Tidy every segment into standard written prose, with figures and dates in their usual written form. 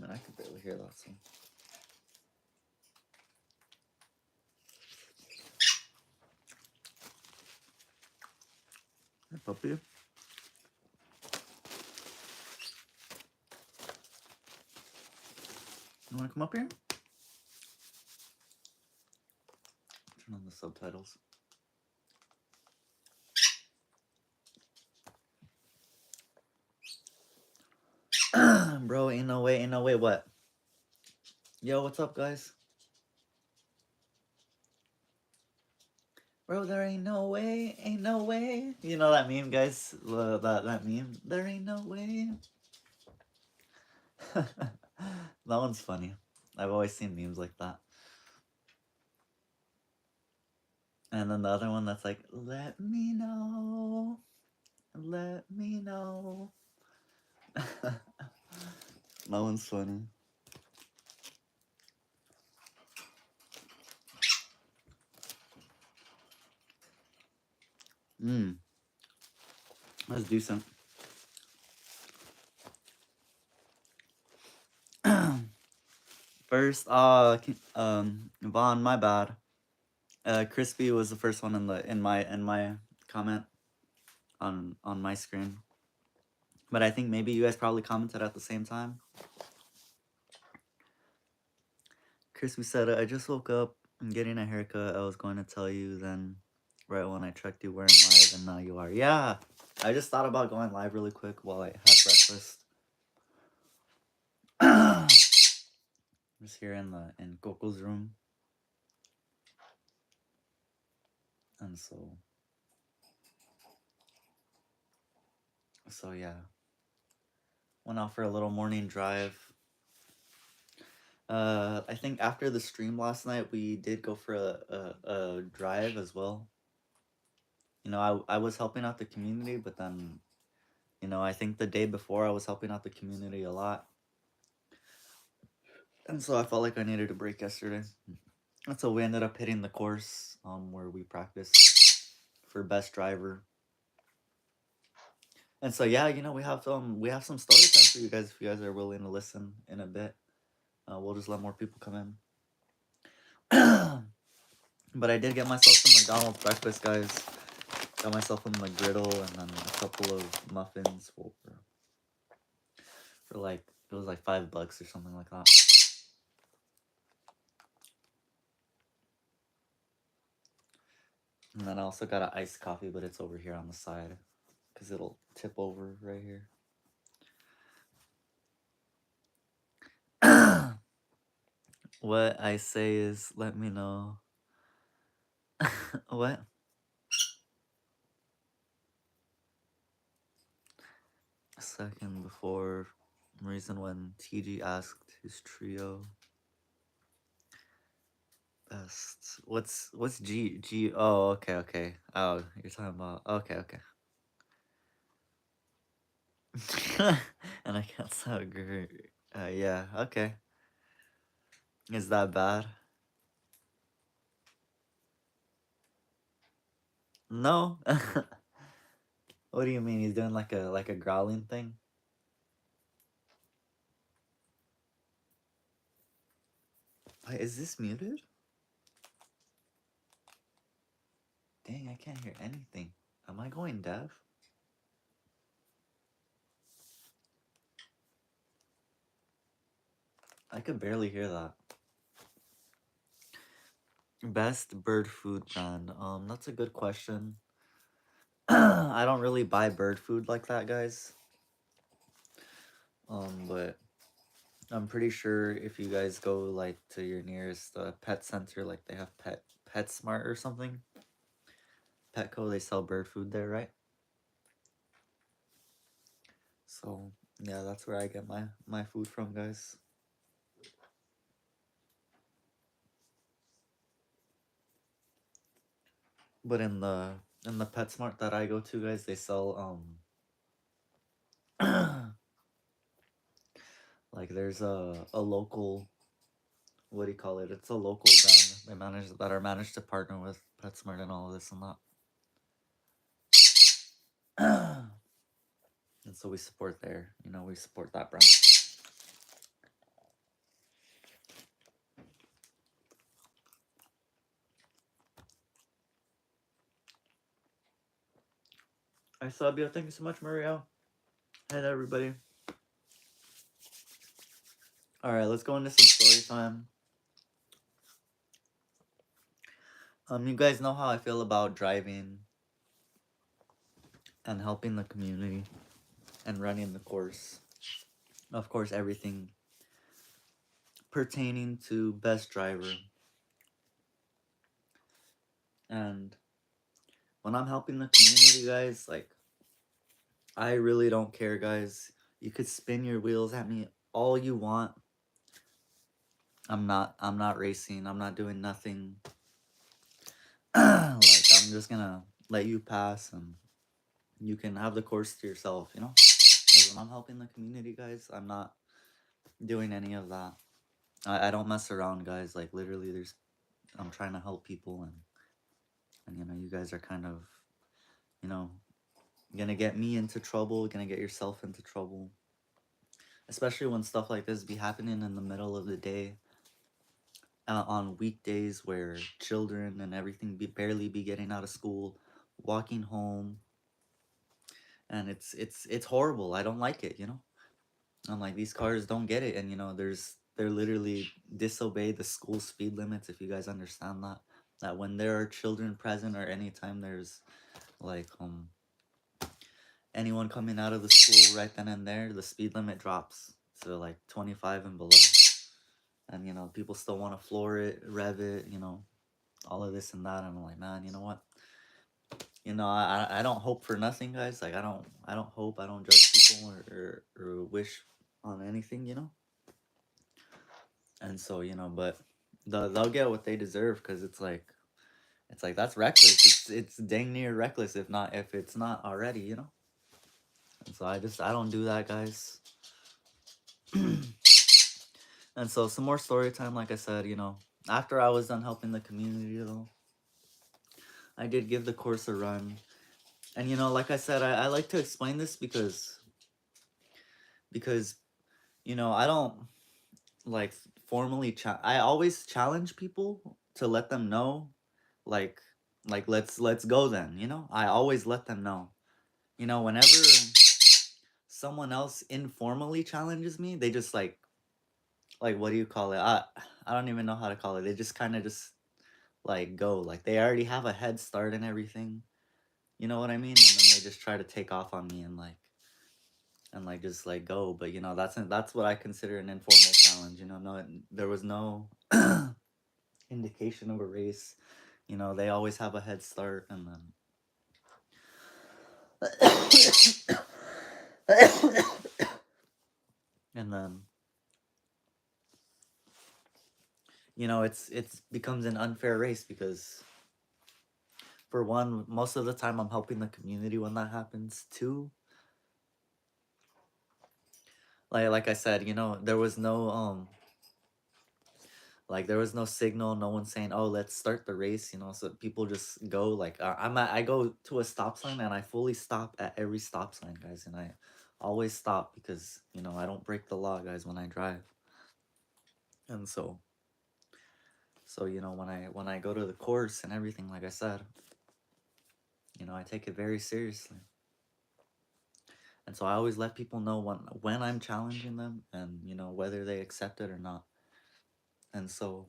I mean, I could barely hear that song. Hey, puppy. You want to come up here? Turn on the subtitles. Bro, ain't no way, what? Yo, what's up, guys? Bro, there ain't no way. You know that meme, guys? That meme? There ain't no way. That one's funny. I've always seen memes like that. And then the other one that's like, let me know. Let me know. That one's funny. That's decent. First, Vaughn, my bad. Crispy was the first one in my comment on my screen. But I think maybe you guys probably commented at the same time. Crispy said, I just woke up. I'm getting a haircut. I was going to tell you then, right when I checked you weren't live, and now you are. Yeah, I just thought about going live really quick while I had breakfast. Just here in Coco's room. And so yeah. Went out for a little morning drive. I think after the stream last night, we did go for a drive as well. You know, I was helping out the community, but then, you know, I think the day before I was helping out the community a lot. And so I felt like I needed a break yesterday. And so we ended up hitting the course where we practiced for best driver. And so yeah, you know, we have some story time for you guys if you guys are willing to listen in a bit. We'll just let more people come in. But I did get myself some McDonald's breakfast, guys. Got myself a McGriddle and then a couple of muffins for like, it was like $5 or something like that. And then I also got an iced coffee, but it's over here on the side because it'll tip over right here. What I say is, let me know. What? A second before reason when TG asked his trio best. What's G? Oh, okay. Oh, you're talking about okay. And I can't sound great. Yeah, okay. Is that bad? No. What do you mean? He's doing like a growling thing? Wait, is this muted? Dang, I can't hear anything. Am I going deaf? I could barely hear that. Best bird food brand. That's a good question. I don't really buy bird food like that, guys. But I'm pretty sure if you guys go like to your nearest pet center, like they have PetSmart or something, Petco, they sell bird food there, right? So yeah, that's where I get my food from, guys. But in the PetSmart that I go to, guys, they sell like there's a local, what do you call it? It's a local brand that are managed to partner with PetSmart and all of this and that. And so we support there. You know, we support that brand. sub. Yo, thank you so much, Mario. And everybody. Alright, let's go into some story time. You guys know how I feel about driving and helping the community and running the course. Of course, everything pertaining to best driver. And when I'm helping the community, guys, like, I really don't care, guys. You could spin your wheels at me all you want. I'm not racing. I'm not doing nothing. Like, I'm just gonna let you pass and you can have the course to yourself, you know? Because when I'm helping the community, guys, I'm not doing any of that. I don't mess around, guys. Like, literally, I'm trying to help people, and you know, you guys are kind of, you know, gonna get me into trouble, gonna get yourself into trouble. Especially when stuff like this be happening in the middle of the day, on weekdays where children and everything barely be getting out of school, walking home, and it's horrible. I don't like it, you know. I'm like, these cars don't get it, and you know, they're literally disobey the school speed limits. If you guys understand that, that when there are children present or anytime there's like anyone coming out of the school right then and there, the speed limit drops to like 25 and below. And you know, people still want to floor it, rev it, you know, all of this and that. And I'm like, man, you know what? You know, I don't hope for nothing, guys. Like, I don't hope, I don't judge people or wish on anything, you know. And so, you know, but they'll get what they deserve, because it's like that's reckless. It's dang near reckless, if it's not already, you know. And so I don't do that, guys. And so some more story time, like I said, you know, after I was done helping the community, though, I did give the course a run. And you know, like I said, I like to explain this because you know, I don't like formally I always challenge people to let them know, like let's go then, you know. I always let them know. You know, whenever someone else informally challenges me, they just like what do you call it? I don't even know how to call it. They just kind of just like go, like they already have a head start and everything. You know what I mean? And then they just try to take off on me and like just like go. But you know, that's what I consider an informal challenge. You know, no, there was no indication of a race. You know, they always have a head start, and then and then you know, it's becomes an unfair race, because for one, most of the time I'm helping the community when that happens. Two, like I said, you know, there was no like there was no signal, no one saying, "Oh, let's start the race," you know. So people just go. Like, I go to a stop sign, and I fully stop at every stop sign, guys, and I always stop, because you know, I don't break the law, guys, when I drive. And so you know, when I go to the course and everything, like I said, you know, I take it very seriously. And so I always let people know when I'm challenging them, and you know, whether they accept it or not. And to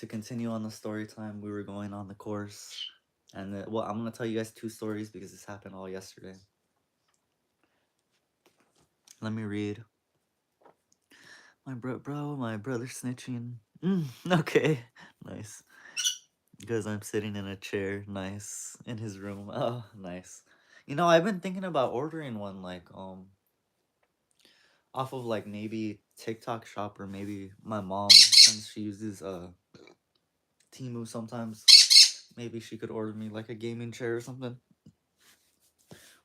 continue on the story time, we were going on the course, and well, I'm gonna tell you guys two stories because this happened all yesterday. Let me read. My my brother snitching. Okay, nice. Because I'm sitting in a chair, nice, in his room. Oh, nice. You know, I've been thinking about ordering one, like off of like maybe TikTok Shop, or maybe my mom, since she uses Temu sometimes. Maybe she could order me like a gaming chair or something.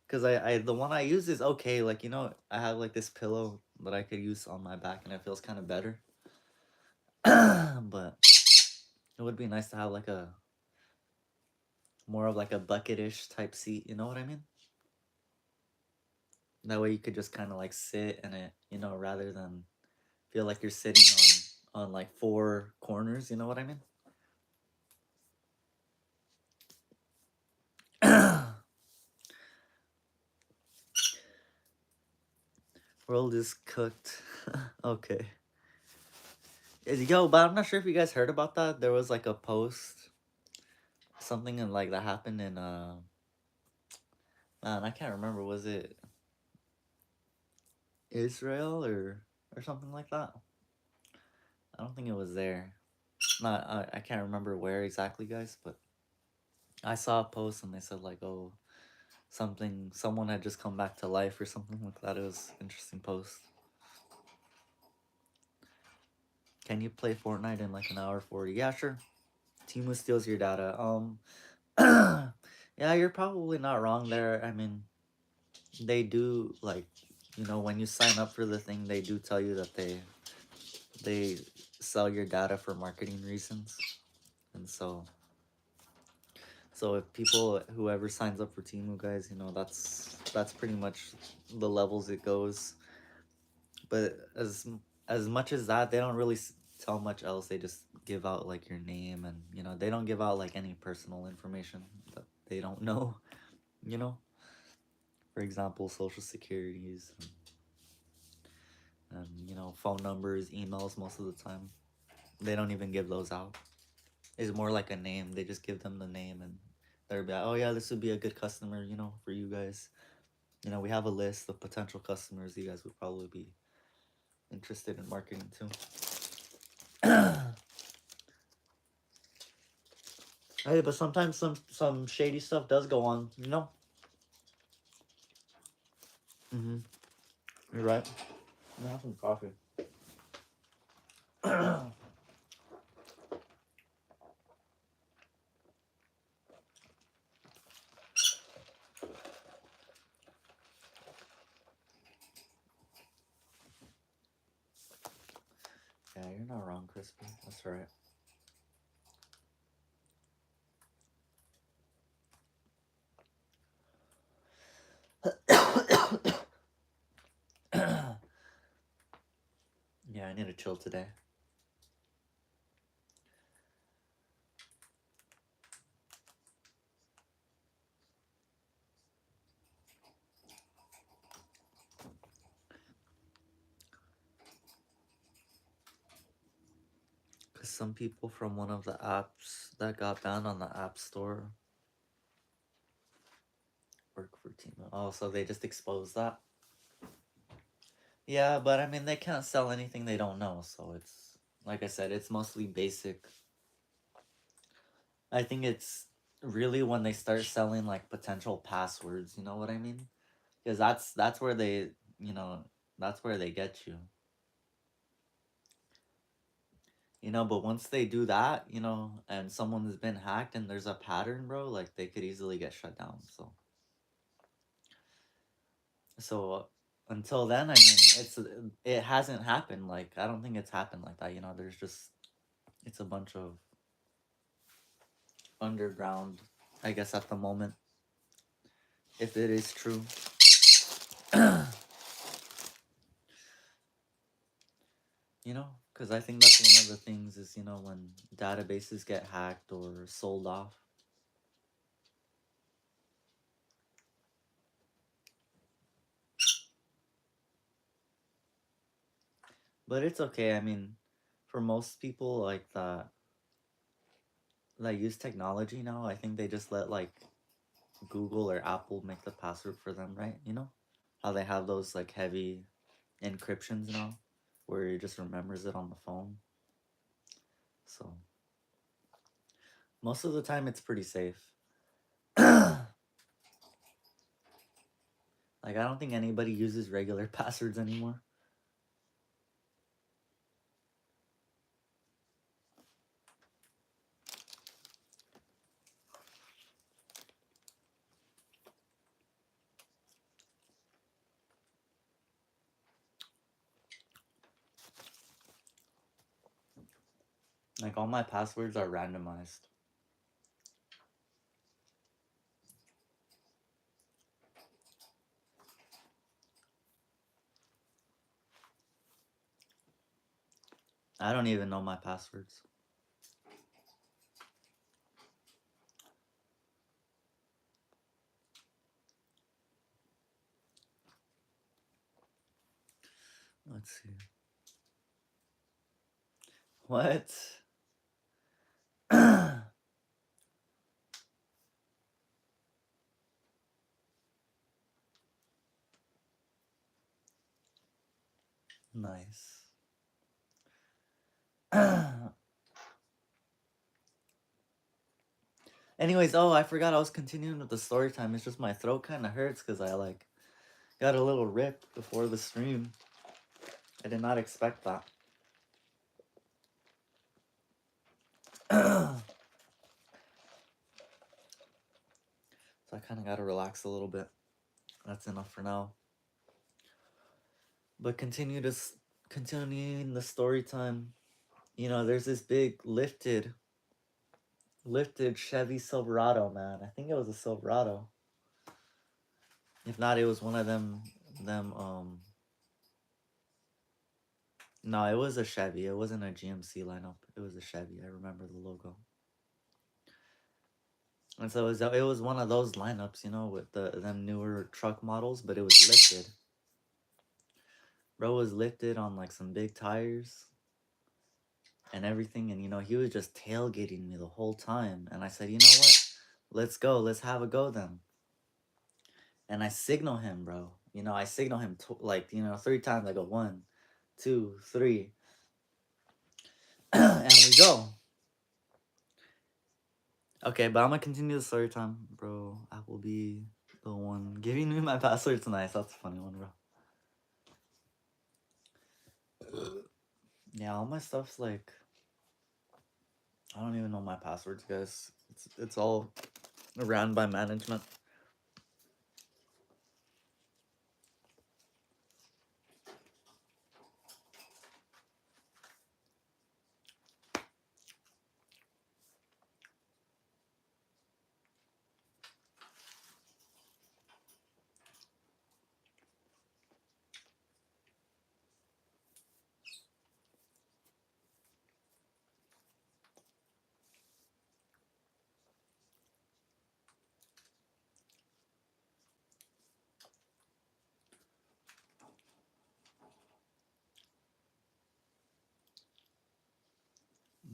Cause I the one I use is okay. Like, you know, I have like this pillow that I could use on my back, and it feels kind of better. But it would be nice to have like a more of like a bucketish type seat. You know what I mean? That way you could just kind of like sit in it, you know, rather than feel like you're sitting on like four corners. You know what I mean? World is cooked. Okay. Yo, but I'm not sure if you guys heard about that. There was like a post, something in like that happened in man, I can't remember. Was it Israel or something like that? I don't think it was there. Not I can't remember where exactly, guys, but I saw a post and they said like, oh, someone had just come back to life or something like that. It was an interesting post. Can you play Fortnite in like an hour 40? Yeah, sure. Timu steals your data. Yeah, you're probably not wrong there. I mean, they do like, when you sign up for the thing, they do tell you that they sell your data for marketing reasons. And so if people, whoever signs up for Timu, guys, that's pretty much the levels it goes. But as much as that, they don't really tell much else. They just give out like your name, and they don't give out like any personal information that they don't know. You know, for example, social securities and phone numbers, emails. Most of the time, they don't even give those out. It's more like a name. They just give them the name, and they're like, oh yeah, this would be a good customer. For you guys. We have a list of potential customers you guys would probably be interested in marketing to. Hey, but sometimes some shady stuff does go on, Mm-hmm. You're right. I'm gonna have some coffee. Yeah, you're not wrong, Crispy. That's right. Yeah, I need to chill today. Because some people from one of the apps that got banned on the App Store work for Timo. Oh, so they just exposed that? Yeah, but I mean, they can't sell anything they don't know, so it's, like I said, it's mostly basic. I think it's really when they start selling like potential passwords, you know what I mean? Because that's where they, you know, that's where they get you. But once they do that, and someone has been hacked and there's a pattern, bro, like they could easily get shut down. So until then, I mean, it hasn't happened. Like I don't think it's happened like that. There's just it's a bunch of underground, I guess at the moment, if it is true. Because I think that's one of the things is when databases get hacked or sold off. But it's okay. I mean, for most people like that use technology now, I think they just let like Google or Apple make the password for them, right? How they have those like heavy encryptions now where it just remembers it on the phone. So most of the time it's pretty safe. Like I don't think anybody uses regular passwords anymore. Like all my passwords are randomized. I don't even know my passwords. Let's see. What? Nice. Anyways, oh, I forgot I was continuing with the story time. It's just my throat kind of hurts because I like got a little rip before the stream. I did not expect that. So I kind of got to relax a little bit. That's enough for now. But continuing the story time. You know, there's this big lifted Chevy Silverado, man. I think it was a Silverado. If not, it was one of them. No, it was a Chevy. It wasn't a GMC lineup. It was a Chevy. I remember the logo. And so it was one of those lineups, you know, with them newer truck models, but it was lifted. Bro was lifted on like some big tires and everything, and you know, he was just tailgating me the whole time. And I said, you know what? Let's go. Let's have a go then. And I signal him, bro. You know, I signal him like, you know, 3 times. I go 1, 2, 3, and we go. Okay, but I'm gonna continue the story time, bro. I will be the one giving me my password's nice. That's a funny one, bro. Yeah, all my stuff's like, I don't even know my passwords, guys. It's all ran by management.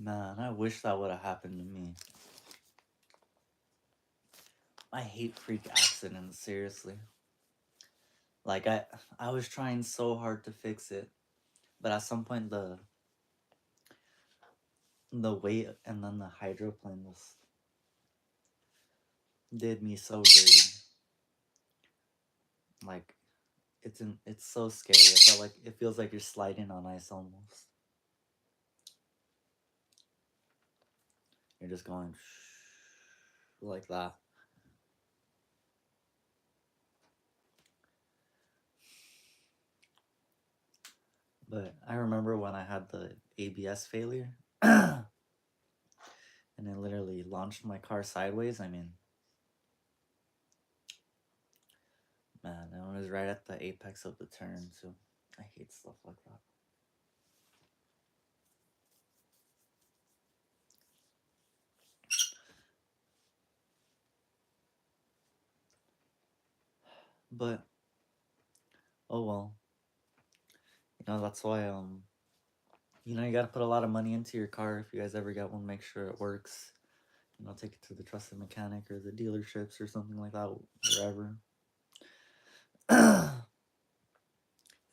Man, I wish that would have happened to me. I hate freak accidents, seriously. Like I was trying so hard to fix it, but at some point the weight and then the hydroplane was did me so dirty. Like it's so scary. It feels like you're sliding on ice almost. You're just going like that. But I remember when I had the ABS failure and it literally launched my car sideways. I mean, man, it was right at the apex of the turn, so I hate stuff like that. But oh well. You know, that's why you know, you gotta put a lot of money into your car. If you guys ever get one, make sure it works. You know, take it to the trusted mechanic or the dealerships or something like that, wherever.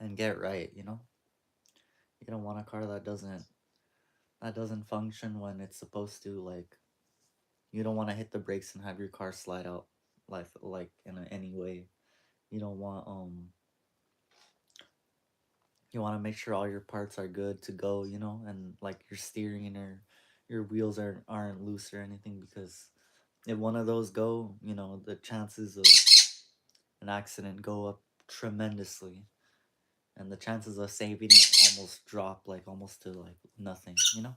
And get right, you know? You don't want a car that doesn't function when it's supposed to. Like, you don't want to hit the brakes and have your car slide out like in any way. You don't want you want to make sure all your parts are good to go, you know, and like your steering or your wheels aren't loose or anything, because if one of those go, you know, the chances of an accident go up tremendously, and the chances of saving it almost drop like almost to like nothing, you know.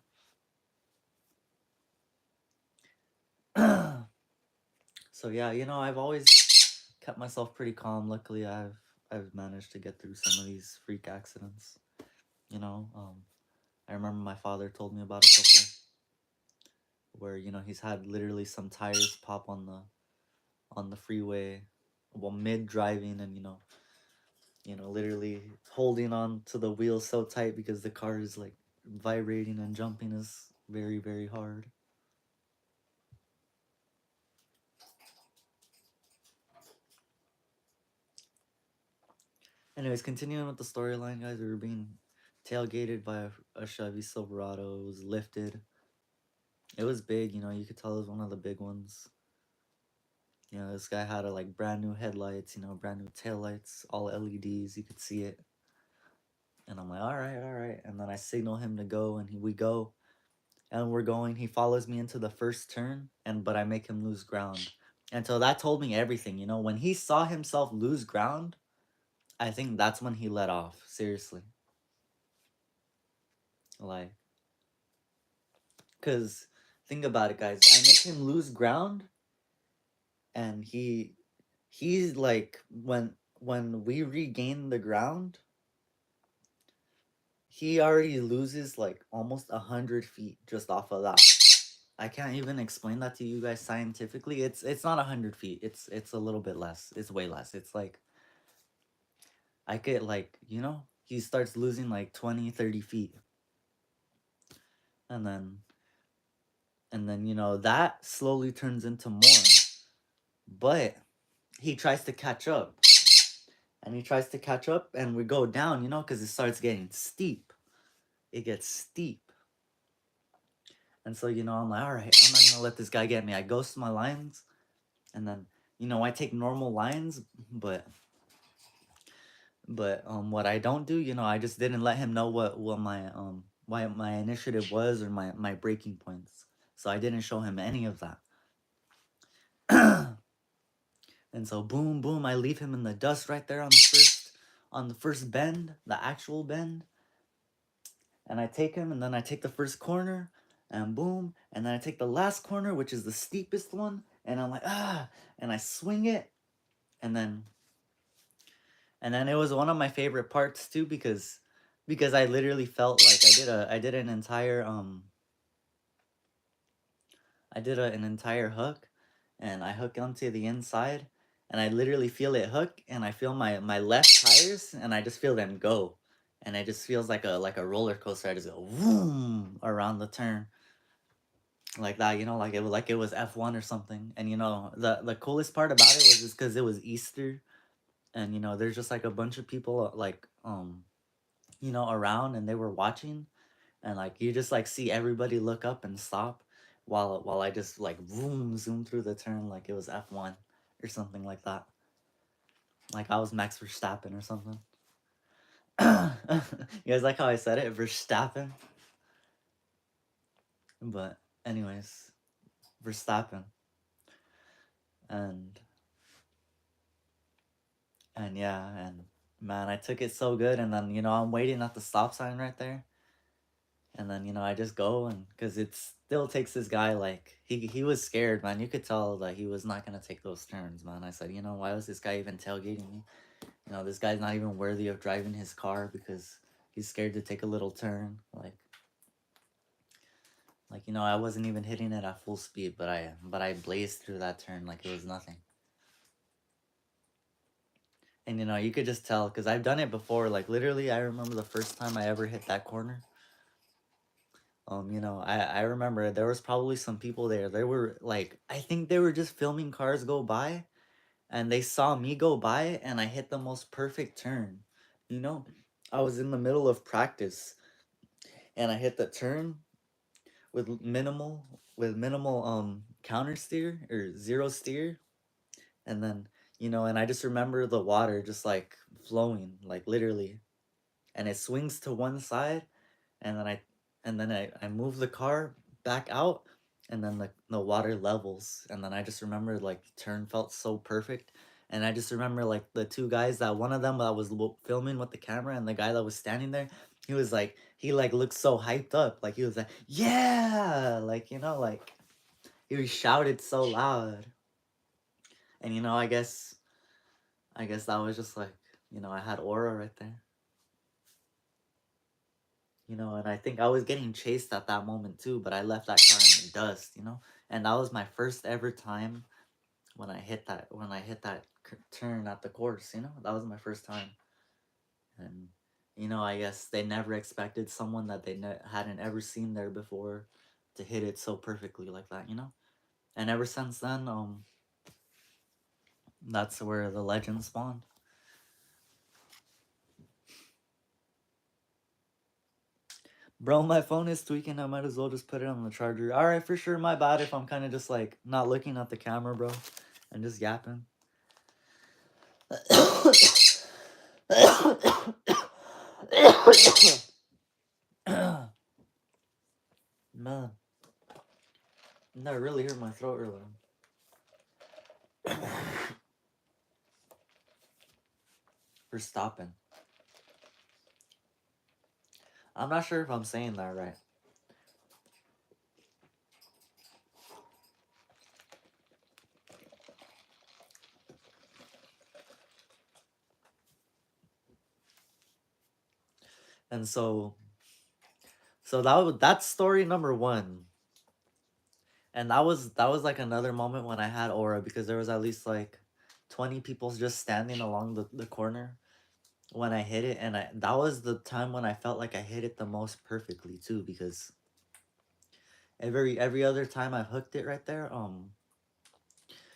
So yeah, you know, I've always kept myself pretty calm. Luckily, I've managed to get through some of these freak accidents. You know, I remember my father told me about a couple where, you know, he's had literally some tires pop on the freeway, well, mid driving, and you know, literally holding on to the wheel so tight because the car is like vibrating and jumping is very, very hard. Anyways, continuing with the storyline, guys, we were being tailgated by a Chevy Silverado. It was lifted. It was big, you know, you could tell it was one of the big ones. You know, this guy had a like brand new headlights, you know, brand new taillights, all LEDs, you could see it. And I'm like, all right, all right. And then I signal him to go, and we go, and we're going. He follows me into the first turn, but I make him lose ground. And so that told me everything, you know, when he saw himself lose ground, I think that's when he let off. Seriously. Like, cause think about it, guys. I make him lose ground, and he's like when we regain the ground, he already loses like almost 100 feet just off of that. I can't even explain that to you guys scientifically. It's not 100 feet. It's a little bit less. It's way less. It's like I could like, you know, he starts losing like 20, 30 feet. And then you know, that slowly turns into more. But he tries to catch up. And he tries to catch up, and we go down, you know, cuz it starts getting steep. It gets steep. And so, you know, I'm like, all right, I'm not gonna let this guy get me. I ghost my lines, and then, you know, I take normal lines, but what I don't do, you know, I just didn't let him know what my why my initiative was, or my breaking points. So I didn't show him any of that. And so boom, boom, I leave him in the dust right there on the first bend, the actual bend. And I take him, and then I take the first corner, and boom, and then I take the last corner, which is the steepest one, and I'm like, and I swing it, and then it was one of my favorite parts too, because I literally felt like I did an entire an entire hook, and I hook onto the inside, and I literally feel it hook, and I feel my left tires, and I just feel them go, and it just feels like a roller coaster. I just go boom around the turn like that, you know, like it was F1 or something. And you know, the coolest part about it was just because it was Easter, and you know, there's just like a bunch of people like you know, around, and they were watching, and like you just like see everybody look up and stop while I just like zoom through the turn like it was F1 or something like that. Like I was Max Verstappen or something. You guys like how I said it, Verstappen? But anyways, Verstappen. And yeah, and man, I took it so good, and then you know, I'm waiting at the stop sign right there. And then, you know, I just go, and because it still takes this guy, like, he was scared, man. You could tell that he was not going to take those turns, man. I said, you know, why was this guy even tailgating me? You know, this guy's not even worthy of driving his car because he's scared to take a little turn. Like, you know, I wasn't even hitting it at full speed, but I blazed through that turn like it was nothing. And, you know, you could just tell, because I've done it before. Like, literally, I remember the first time I ever hit that corner. You know, I remember there was probably some people there. They were like, I think they were just filming cars go by, and they saw me go by, and I hit the most perfect turn. You know, I was in the middle of practice, and I hit the turn with minimal counter steer or zero steer, and then, you know, and I just remember the water just like flowing, like literally, and it swings to one side, and then I move the car back out, and then the water levels, and then I just remember like the turn felt so perfect. And I just remember like the two guys, that one of them that was filming with the camera, and the guy that was standing there, he was like, he like looked so hyped up, like he was like, yeah, like, you know, like he shouted so loud. And you know, I guess that was just like, you know, I had aura right there. You know, and I think I was getting chased at that moment too, but I left that car in the dust, you know. And that was my first ever time when I hit that turn at the course, you know. That was my first time. And You know, I guess they never expected someone that they hadn't ever seen there before to hit it so perfectly like that, you know? And ever since then, that's where the legend spawned. Bro, my phone is tweaking. I might as well just put it on the charger. All right, for sure. My bad if I'm kind of just like not looking at the camera, bro, and just yapping. Man, that really hurt my throat earlier. For stopping. I'm not sure if I'm saying that right. And so that's story number one. And that was like another moment when I had aura because there was at least like 20 people just standing along the corner when I hit it, and that was the time when I felt like I hit it the most perfectly too, because every other time I've hooked it right there,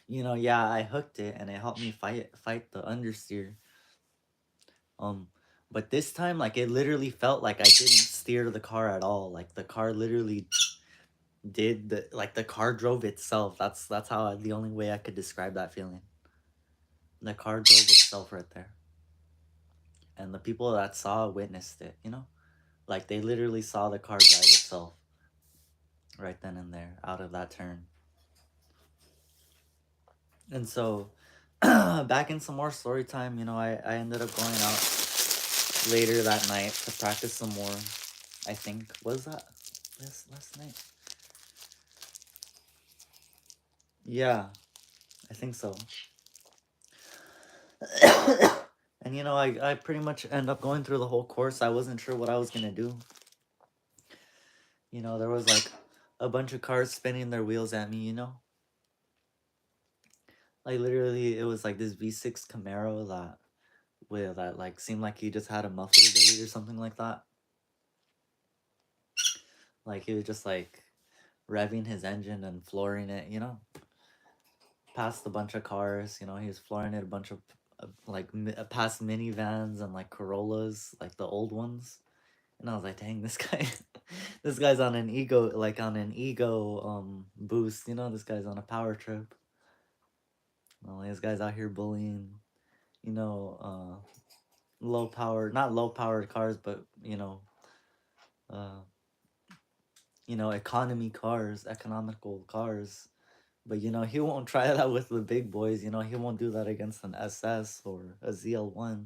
yeah, I hooked it and it helped me fight the understeer. Um, but this time, like, it literally felt like I didn't steer the car at all. Like the car literally did the car drove itself. That's how the only way I could describe that feeling. The car drove itself right there, and the people that saw witnessed it. Like they literally saw the car drive itself right then and there out of that turn. And so, back in some more story time, I ended up going out later that night to practice some more. I think was that this last night. Yeah, I think so. And I pretty much end up going through the whole course. I wasn't sure what I was gonna do. There was like a bunch of cars spinning their wheels at me. Like literally, it was like this V6 Camaro that like seemed like he just had a muffler delete or something like that. Like he was just like revving his engine and flooring it. Past a bunch of cars. He was flooring it a bunch of past minivans and like Corollas, like the old ones. And I was like, dang, this guy, this guy's on an ego, boost. This guy's on a power trip. Well, this guy's out here bullying, you know, low power, not low powered cars, but uh, economy cars, economical cars. But he won't try that with the big boys. He won't do that against an SS or a ZL1,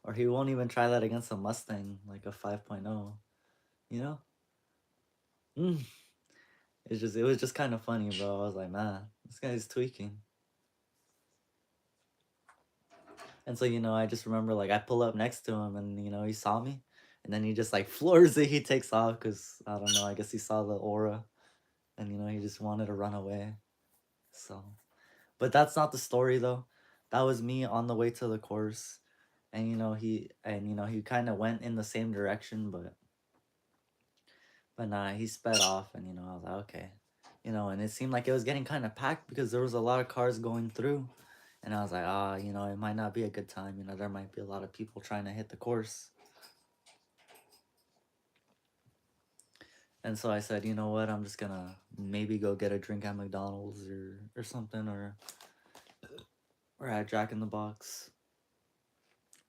or he won't even try that against a Mustang like a 5.0. You know. Mm. It was just kind of funny, bro. I was like, man, this guy's tweaking. And so, I just remember like I pull up next to him and, he saw me and then he just like floors it. He takes off because I don't know. I guess he saw the aura and, he just wanted to run away. So, but that's not the story though. That was me on the way to the course. And, he kind of went in the same direction, but nah, he sped off and, I was like, okay. And it seemed like it was getting kind of packed because there was a lot of cars going through. And I was like, it might not be a good time. There might be a lot of people trying to hit the course. And so I said, you know what? I'm just gonna maybe go get a drink at McDonald's or something, or at Jack in the Box,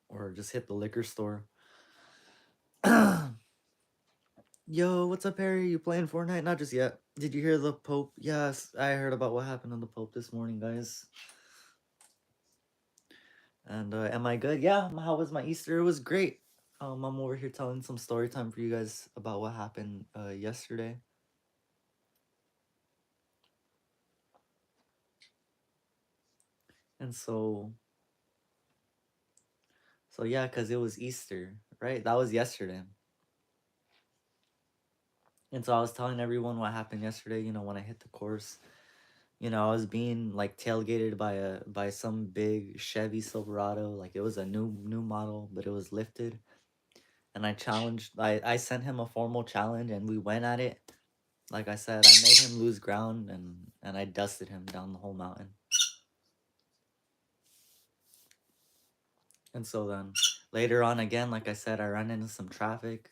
or just hit the liquor store. Yo, what's up, Harry? You playing Fortnite? Not just yet. Did you hear the Pope? Yes, I heard about what happened to the Pope this morning, guys. And am I good? Yeah. How was my Easter? It was great. I'm over here telling some story time for you guys about what happened yesterday. And so yeah, because it was Easter, right? That was yesterday. And so I was telling everyone what happened yesterday, when I hit the course. I was being like tailgated by some big Chevy Silverado. Like it was a new model, but it was lifted. and I sent him a formal challenge, and we went at it. Like I said, I made him lose ground, and I dusted him down the whole mountain. And so then later on again, like I said, I ran into some traffic.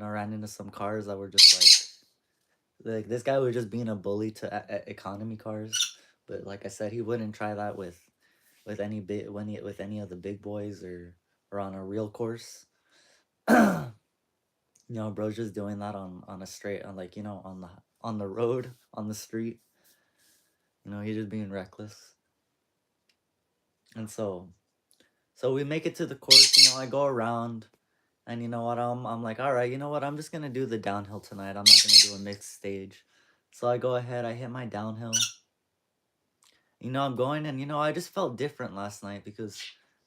I ran into some cars that were just like this guy was just being a bully to economy cars. But like I said, he wouldn't try that with any with any of the big boys or on a real course. Bro's just doing that on a straight on like on the road on the street. He's just being reckless. And so we make it to the course. I go around, and you know what? I'm like, all right, you know what? I'm just gonna do the downhill tonight. I'm not gonna do a mixed stage. So I go ahead. I hit my downhill. I'm going, and I just felt different last night because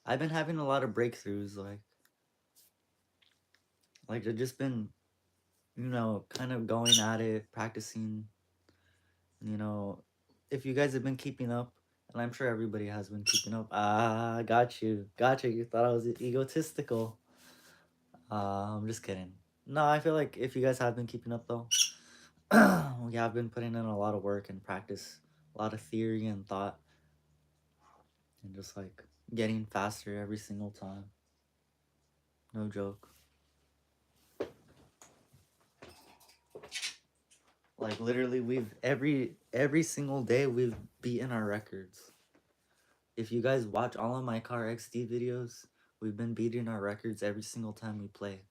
I've been having a lot of breakthroughs. Like I've just been, kind of going at it, practicing. You know, if you guys have been keeping up, and I'm sure everybody has been keeping up. Ah, got you, got you. You thought I was egotistical. I'm just kidding. No, I feel like if you guys have been keeping up though, yeah, I've been putting in a lot of work and practice, a lot of theory and thought, and just like getting faster every single time. No joke. Like literally, we've every single day we've beaten our records. If you guys watch all of my Car XD videos, we've been beating our records every single time we play.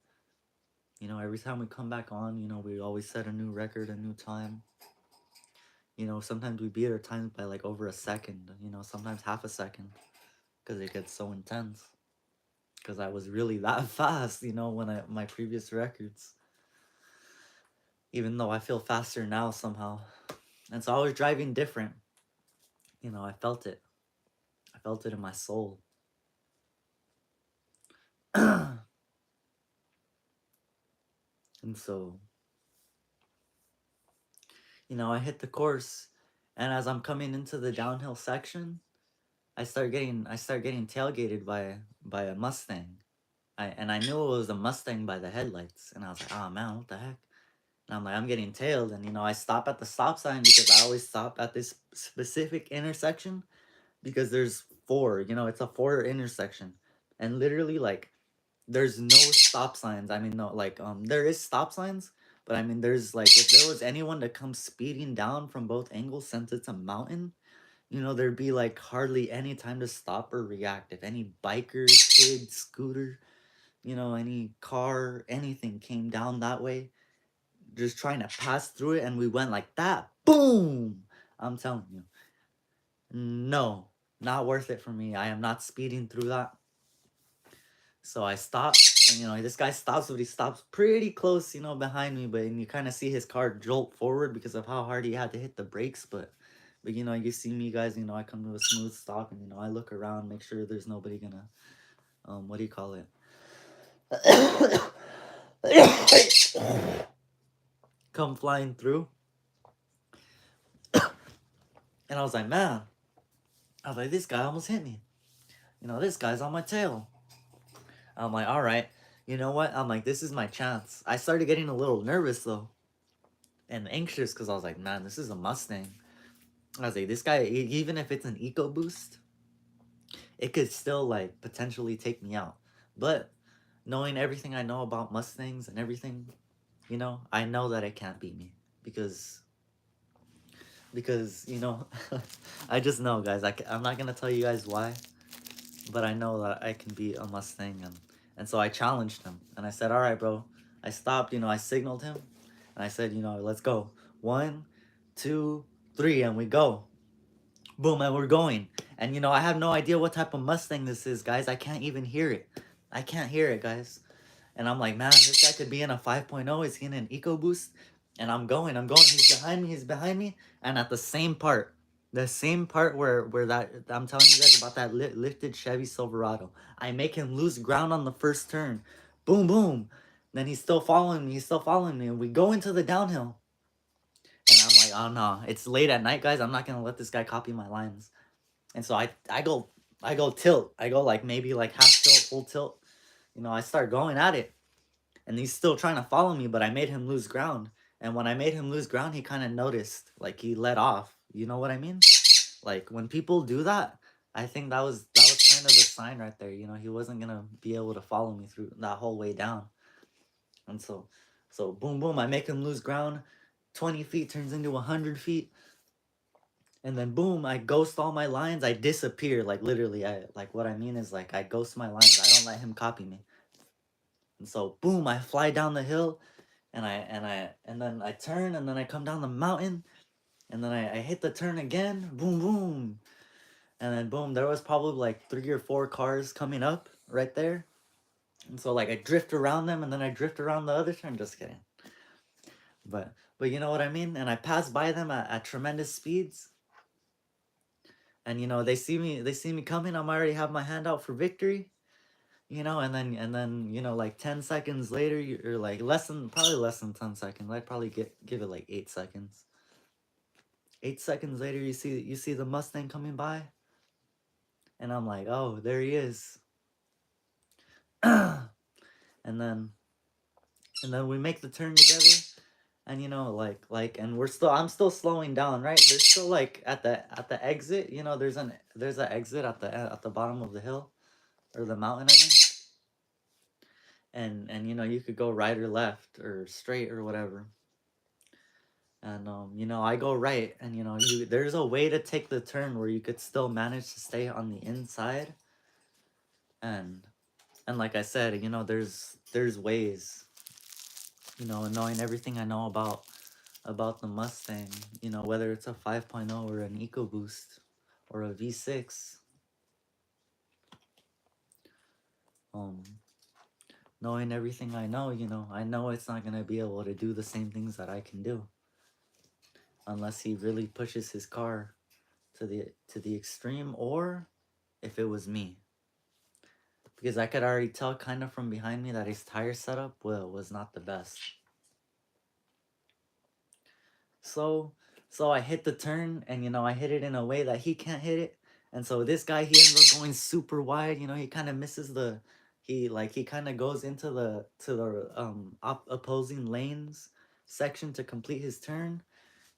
Every time we come back on, we always set a new record, a new time. Sometimes we beat our times by like over a second, sometimes half a second, because it gets so intense. Because I was really that fast, when my previous records. Even though I feel faster now somehow. And so I was driving different. I felt it. I felt it in my soul. And so, I hit the course, and as I'm coming into the downhill section, I start getting tailgated by a Mustang. I knew it was a Mustang by the headlights, and I was like, oh man, what the heck? And I'm like, I'm getting tailed, and I stop at the stop sign because I always stop at this specific intersection because there's four, it's a four intersection, and literally like there's no stop signs. I mean, no, like there is stop signs, but I mean, there's like if there was anyone to come speeding down from both angles since it's a mountain, there'd be like hardly any time to stop or react. If any biker, kid, scooter, any car, anything came down that way, just trying to pass through it, and we went like that, boom. I'm telling you, no, not worth it for me. I am not speeding through that. So I stopped, and this guy stops, but he stops pretty close, behind me. But and you kind of see his car jolt forward because of how hard he had to hit the brakes. But you see me, guys. I come to a smooth stop, and I look around, make sure there's nobody gonna what do you call it? Come flying through. And I was like, man, this guy almost hit me. This guy's on my tail. I'm like, all right, you know what? I'm like, this is my chance. I started getting a little nervous though, and anxious because I was like, man, this is a Mustang. I was like, this guy, even if it's an EcoBoost, it could still like potentially take me out. But knowing everything I know about Mustangs and everything, I know that it can't beat me because I just know, guys. I'm not gonna tell you guys why, but I know that I can beat a Mustang, and so I challenged him, and I said, all right, bro. I stopped, I signaled him, and I said, let's go. 1, 2, 3, and we go. Boom, and we're going. And I have no idea what type of Mustang this is, guys. I can't even hear it. I can't hear it, guys. And I'm like, man, this guy could be in a 5.0. Is he in an EcoBoost? And I'm going. He's behind me. And at the same part where that I'm telling you guys about that lifted Chevy Silverado, I make him lose ground on the first turn. Boom, boom. Then he's still following me. And we go into the downhill. And I'm like, oh no, it's late at night, guys. I'm not gonna let this guy copy my lines. And so I go tilt. I go like maybe like half tilt, full tilt. I start going at it. and he's still trying to follow me, but I made him lose ground. And when I made him lose ground, he kind of noticed, like he let off. You know what I mean? Like when people do that, I think that was kind of the sign right there. You know, he wasn't gonna be able to follow me through that whole way down. And so boom boom, I make him lose ground. 20 feet turns into 100 feet, and then boom, I ghost all my lines. I disappear, like literally. I like what I mean is like I ghost my lines. I don't let him copy me. And so boom, I fly down the hill, and then I turn, and then I come down the mountain, and then I hit the turn again. Boom boom, and then boom, there was probably like 3 or 4 cars coming up right there. And so like I drift around them, and then I drift around the other turn. Just kidding. But you know what I mean? And I pass by them at tremendous speeds. And you know, they see me coming, I'm already have my hand out for victory, and then, like 10 seconds later, or like probably less than 10 seconds. I'd probably give it like 8 seconds. 8 seconds later, you see the Mustang coming by, and I'm like, "Oh, there he is." and then and then we make the turn together, and and I'm still slowing down, right? There's still like at the exit, there's an exit at the bottom of the hill, or the mountain, I mean. And you could go right or left or straight or whatever. And I go right, and there's a way to take the turn where you could still manage to stay on the inside. And and like I said, there's ways. And knowing everything I know about the Mustang, whether it's a 5.0 or an EcoBoost or a V6, um knowing everything I know, I know it's not going to be able to do the same things that I can do, unless he really pushes his car to the extreme, or if it was me. Because I could already tell kind of from behind me that his tire setup, well, was not the best. So so I hit the turn, and I hit it in a way that he can't hit it. And so this guy, he ends up going super wide. He kind of misses he kind of goes into the opposing lanes section to complete his turn.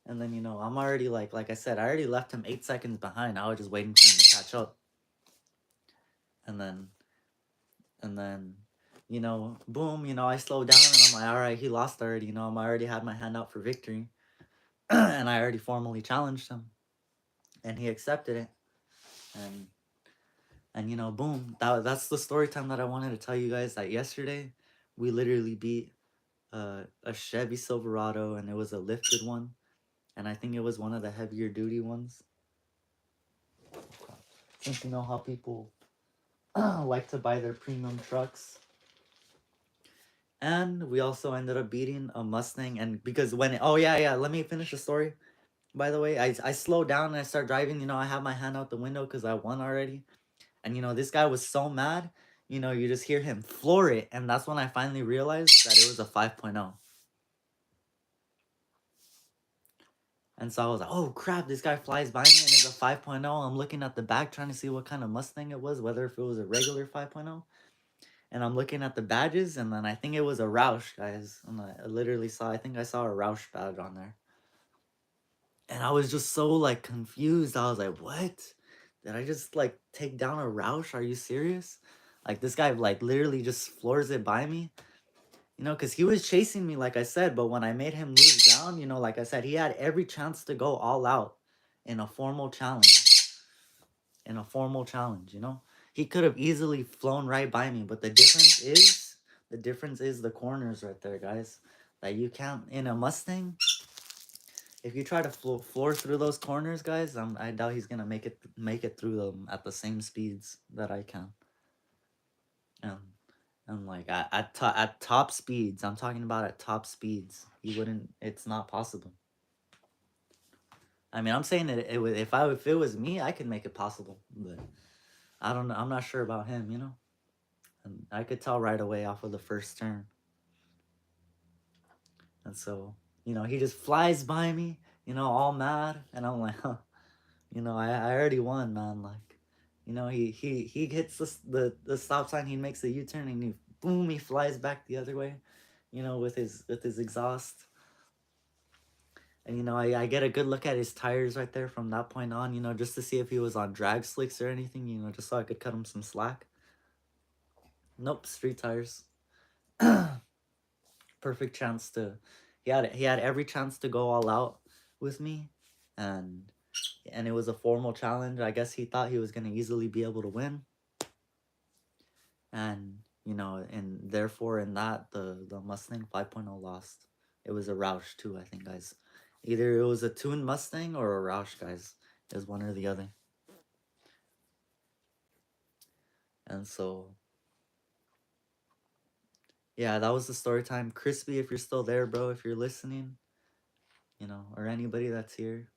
And then I'm already like I said, I already left him 8 seconds behind. I was just waiting for him to catch up. And then and then boom, I slow down, and I'm like, all right, he lost already. I'm already had my hand out for victory. And I already formally challenged him, and he accepted it. And boom, that's the story time that I wanted to tell you guys. That yesterday we literally beat a Chevy Silverado, and it was a lifted one, and I think it was one of the heavier duty ones. Since you know how people like to buy their premium trucks. And we also ended up beating a Mustang. And because oh yeah, yeah, let me finish the story. By the way, I slow down and I start driving. I have my hand out the window because I won already. And this guy was so mad. You just hear him floor it, and that's when I finally realized that it was a 5.0. And so I was like, "Oh crap, this guy flies by me and it's a 5.0. I'm looking at the back trying to see what kind of Mustang it was, whether if it was a regular 5.0. And I'm looking at the badges, and then I think it was a Roush, guys. And I literally I think I saw a Roush badge on there. And I was just so like confused. I was like, what? Did I just like take down a Roush? Are you serious? Like this guy like literally just floors it by me. Because he was chasing me, like I said, but when I made him lose ground, like I said, he had every chance to go all out in a formal challenge. In a formal challenge. He could have easily flown right by me, but the difference is the corners right there, guys. That you can't in a Mustang. If you try to floor through those corners, guys, I doubt he's gonna make it through them at the same speeds that I can. Um, and like at top speeds, I'm talking about at top speeds. He wouldn't. It's not possible. I mean, I'm saying that if it was me, I could make it possible, but I don't know. I'm not sure about him. And I could tell right away off of the first turn. And so, he just flies by me, all mad, and I'm like, huh, I already won, man. Like, he hits the stop sign, he makes a U-turn, and he boom, he flies back the other way, you know, with his exhaust. And you know, I get a good look at his tires right there from that point on, you know, just to see if he was on drag slicks or anything, you know, just so I could cut him some slack. Nope, street tires. Perfect chance to he had every chance to go all out with me, and it was a formal challenge. I guess he thought he was going to easily be able to win. And you know, and therefore in that the Mustang 5.0 lost. It was a Roush too, I think, guys. Either it was a tuned Mustang or a Roush, guys. It was one or the other. And so yeah, that was the story time. Crispy, if you're still there, bro, if you're listening, you know, or anybody that's here,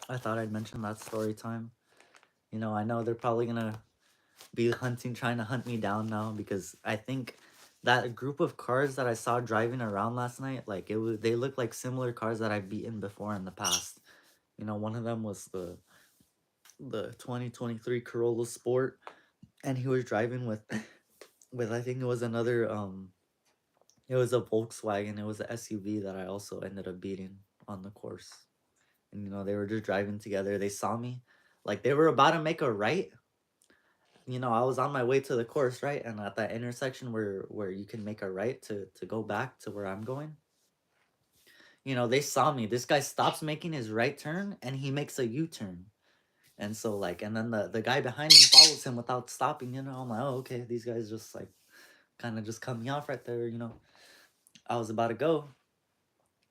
I thought I'd mention that story time. You know, I know they're probably gonna be trying to hunt me down now, because I think that group of cars that I saw driving around last night, like they look like similar cars that I've beaten before in the past. You know, one of them was the 2023 Corolla Sport, and he was driving with with I think it was another it was a Volkswagen, it was an SUV that I also ended up beating on the course. And you know, they were just driving together. They saw me, like they were about to make a right. You know, I was on my way to the course, right? And at that intersection where you can make a right to go back to where I'm going, you know, they saw me. This guy stops making his right turn and he makes a U-turn. And so like, and then the guy behind him follows him without stopping, you know. I'm like, oh, okay, these guys just like kind of just cut me off right there, you know. I was about to go.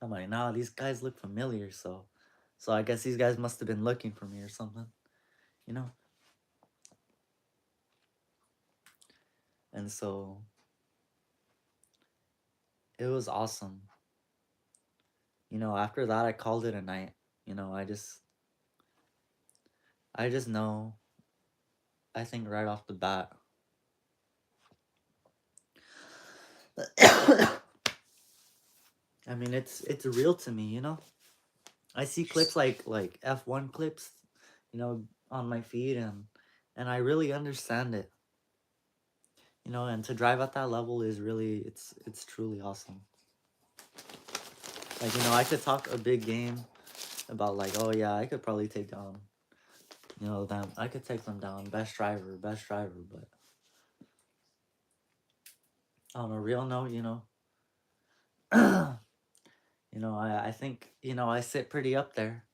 I'm like, nah, these guys look familiar, so I guess these guys must have been looking for me or something, you know. And so it was awesome. You know, after that I called it a night. You know, I just know, I think right off the bat. I mean, it's real to me, you know. I see clips like F1 clips, you know, on my feed, and I really understand it. You know, and to drive at that level is really, it's truly awesome. Like, you know, I could talk a big game about like, oh yeah, I could probably take down, you know, them. I could take them down, best driver, but on a real note, you know, you know, I think, you know, I sit pretty up there.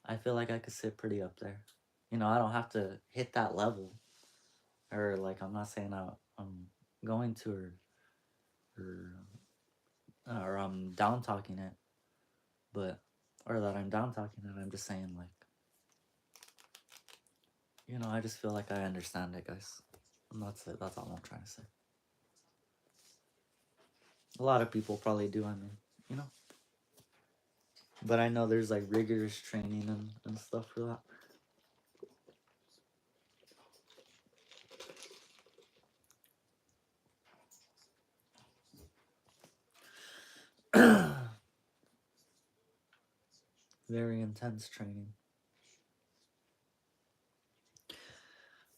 I feel like I could sit pretty up there. You know, I don't have to hit that level, or like I'm not saying I'm going to, or or I'm down talking it, but or that I'm down talking it. I'm just saying like, you know, I just feel like I understand it, guys. And that's it. That's all I'm trying to say. A lot of people probably do. I mean, you know, but I know there's like rigorous training and stuff for that. Very intense training.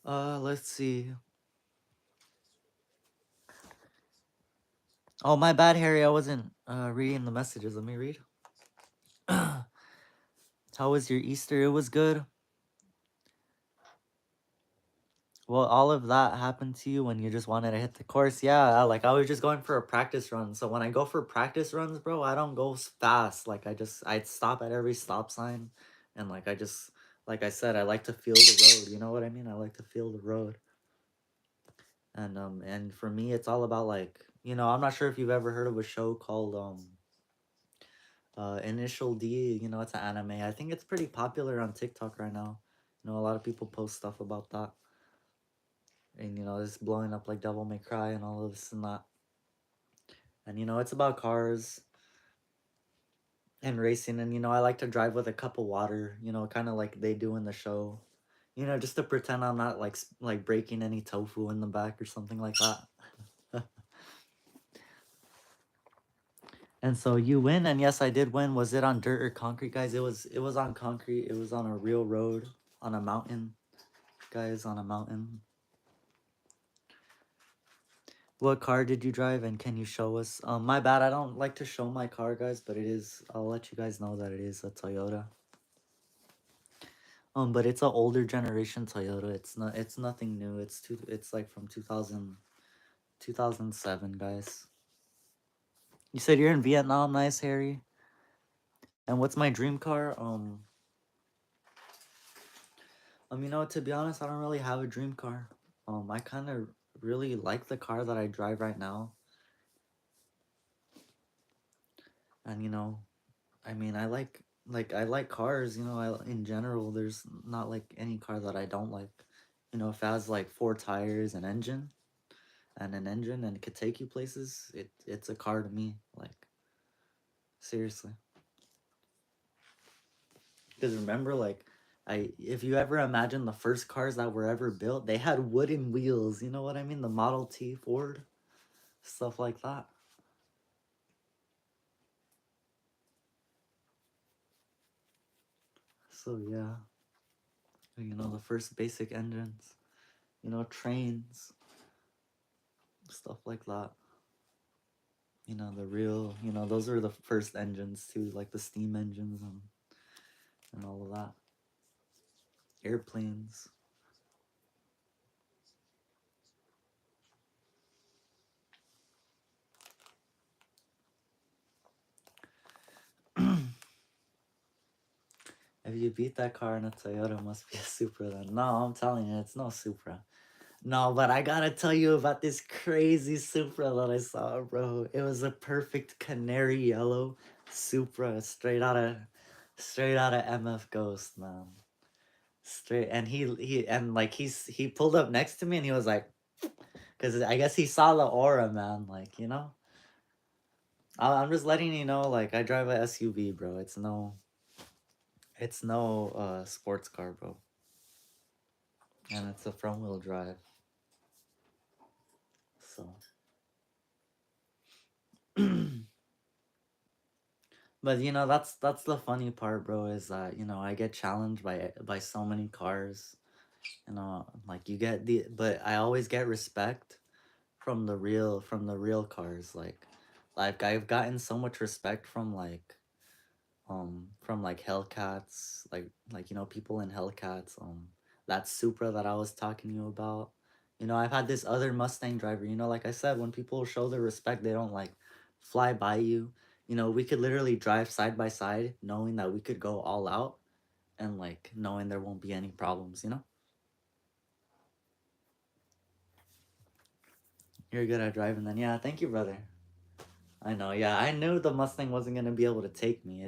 Let's see. Oh, my bad, Harry. I wasn't reading the messages. Let me read. How was your Easter? It was good. Well, all of that happened to you when you just wanted to hit the course. Yeah, like I was just going for a practice run. So when I go for practice runs, bro, I don't go fast. Like I'd stop at every stop sign, and like I just, like I said, I like to feel the road. You know what I mean? I like to feel the road. And for me, it's all about like, you know, I'm not sure if you've ever heard of a show called Initial D. You know, it's an anime. I think it's pretty popular on TikTok right now. You know, a lot of people post stuff about that. And you know, it's blowing up like Devil May Cry and all of this and that. And you know, it's about cars and racing. And you know, I like to drive with a cup of water, you know, kind of like they do in the show. You know, just to pretend I'm not like like breaking any tofu in the back or something like that. And so you win, and yes, I did win. Was it on dirt or concrete, guys? It was on concrete. It was on a real road, on a mountain, guys, on a mountain. What car did you drive and can you show us? My bad, I don't like to show my car, guys, but it is, I'll let you guys know that it is a Toyota. But it's an older generation Toyota. It's nothing new. It's like from 2007, guys. You said you're in Vietnam, nice, Harry. And what's my dream car? You know, to be honest, I don't really have a dream car. I kind of really like the car that I drive right now. And you know, I mean, I like cars, you know, in general, there's not like any car that I don't like. You know, if it has like four tires, an engine and it could take you places, it's a car to me, like seriously. Because remember, like, if you ever imagine the first cars that were ever built, they had wooden wheels. You know what I mean? The Model T Ford, stuff like that. So yeah, you know, the first basic engines. You know, trains, stuff like that. You know, the real. You know, those are the first engines too, like the steam engines and all of that. Airplanes. If you beat that car in a Toyota, it must be a Supra then. No, I'm telling you, it's no Supra. No, but I gotta tell you about this crazy Supra that I saw, bro. It was a perfect canary yellow Supra, straight out of MF Ghost, man. Straight, and he pulled up next to me and he was like, because I guess he saw the aura, man. Like, you know, I'm just letting you know, like I drive a SUV, bro. It's no sports car, bro, and it's a front wheel drive. So. But you know, that's the funny part, bro, is that, you know, I get challenged by so many cars. You know, like you get the but I always get respect from the real cars. Like I've gotten so much respect from like Hellcats, like you know, people in Hellcats, that Supra that I was talking to you about. You know, I've had this other Mustang driver, you know, like I said, when people show their respect, they don't like fly by you. You know, we could literally drive side by side knowing that we could go all out and like knowing there won't be any problems, you know? You're good at driving then. Yeah, thank you, brother. I know. Yeah, I knew the Mustang wasn't going to be able to take me.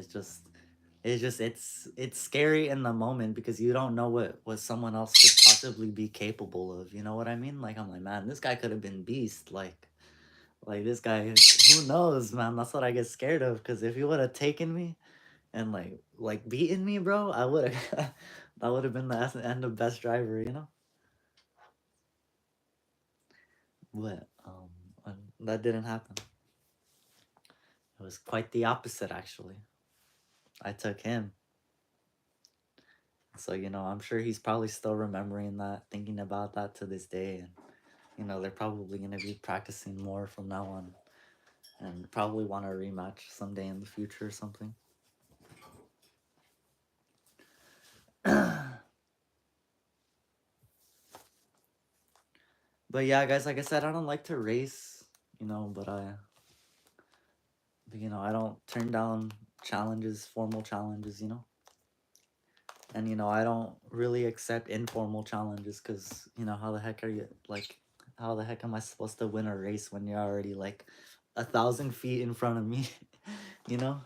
It's scary in the moment because you don't know what someone else could possibly be capable of. You know what I mean? Like I'm like, man, this guy could have been beast. Like this guy, who knows, man? That's what I get scared of. Because if he would have taken me and like beaten me, bro, I would have. That would have been the end of best driver. You know. But that didn't happen. It was quite the opposite, actually. I took him. So, you know, I'm sure he's probably still remembering that, thinking about that to this day. And, you know, they're probably going to be practicing more from now on and probably want a rematch someday in the future or something. But yeah, guys, like I said, I don't like to race, you know, you know, I don't turn down challenges, formal challenges, you know. And, you know, I don't really accept informal challenges because, you know, how the heck am I supposed to win a race when you're already like 1,000 feet in front of me, you know?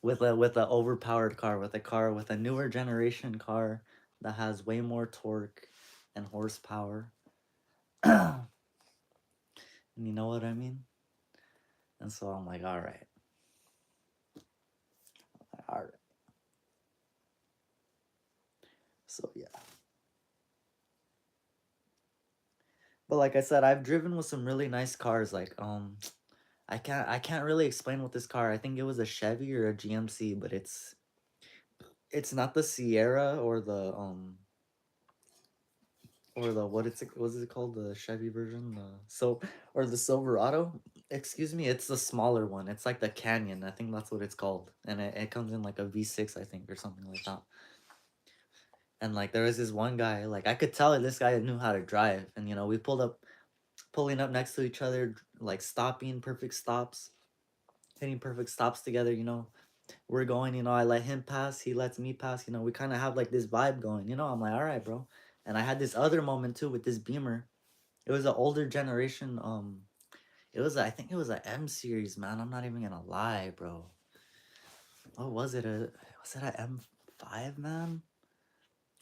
With a overpowered car, with a newer generation car that has way more torque and horsepower. And you know what I mean? And so I'm like, all right, all right. So yeah. But like I said, I've driven with some really nice cars. Like I can't really explain what this car. I think it was a Chevy or a GMC, but it's not the Sierra or or the what is it called, the Chevy version, or the Silverado. Excuse me, it's the smaller one. It's like the Canyon. I think that's what it's called, and it comes in like a V6, I think, or something like that. And like there was this one guy, like I could tell this guy knew how to drive, and we pulling up next to each other, like stopping, perfect stops, hitting perfect stops together. We're going, I let him pass, he lets me pass, we kind of have like this vibe going, I'm like, all right, bro. And I had this other moment too with this Beamer. It was an older generation. I think it was a M series, man. I'm not even gonna lie, bro. What was it? Was it a M5, man?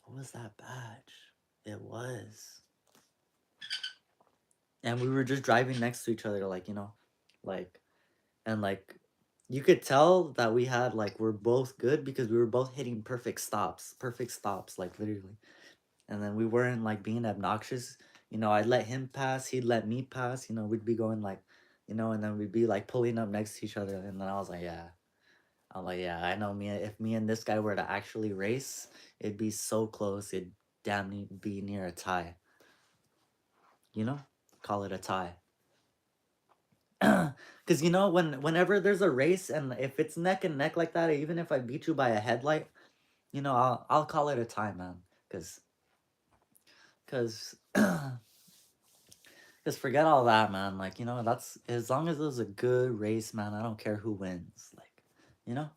What was that badge? It was. And we were just driving next to each other, like, like, and like, you could tell that we're both good because we were both hitting perfect stops, like literally. And then we weren't like being obnoxious. I'd let him pass, he'd let me pass. We'd be going like, and then we'd be like pulling up next to each other. And then I was like, yeah. I'm like, yeah, I know me. If me and this guy were to actually race, it'd be so close. It'd be near a tie. You know, call it a tie. Because whenever there's a race and if it's neck and neck like that, even if I beat you by a headlight, I'll call it a tie, man. Because because Because forget all that, man. Like, that's as long as it was a good race, man. I don't care who wins. Like, you know,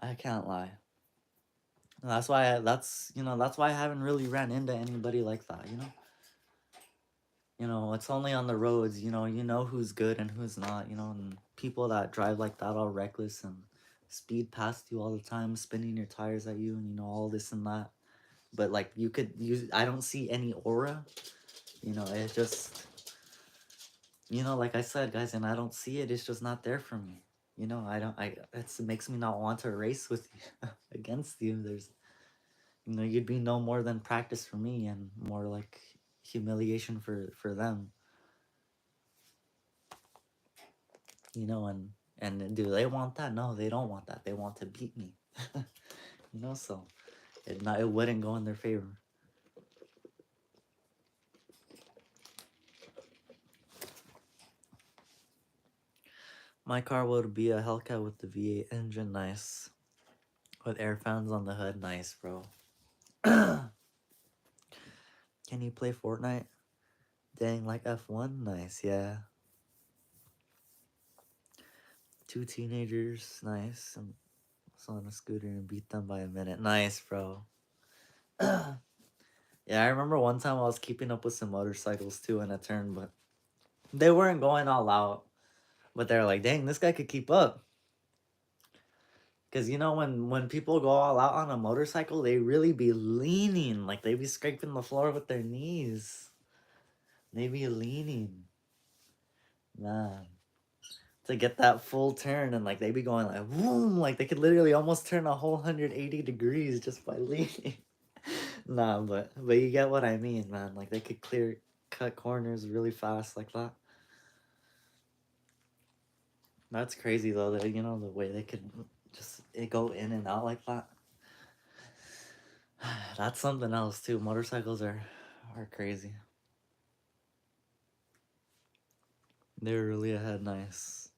I can't lie. And that's why I haven't really ran into anybody like that. It's only on the roads. You know who's good and who's not. And people that drive like that all reckless and speed past you all the time, spinning your tires at you, and all this and that. But like you could use, I don't see any aura. It just like I said, guys, and I don't see it. It's just not there for me. I don't. It makes me not want to race with you against you. You'd be no more than practice for me, and more like humiliation for them. And do they want that? No, they don't want that. They want to beat me. So it wouldn't go in their favor. My car would be a Hellcat with the V8 engine, nice. With air fans on the hood, nice, bro. Can you play Fortnite? Dang, like F1? Nice, yeah. Two teenagers, nice. And was on a scooter and beat them by a minute. Nice, bro. Yeah, I remember one time I was keeping up with some motorcycles too in a turn, but they weren't going all out. But they're like, dang, this guy could keep up. Because when people go all out on a motorcycle, they really be leaning. Like they be scraping the floor with their knees. They be leaning. Man. To get that full turn and like they be going like boom, like they could literally almost turn a whole 180 degrees just by leaning. Nah, but you get what I mean, man. Like they could cut corners really fast like that. That's crazy though, that the way they could just go in and out like that. That's something else too. Motorcycles are crazy. They're really ahead, nice.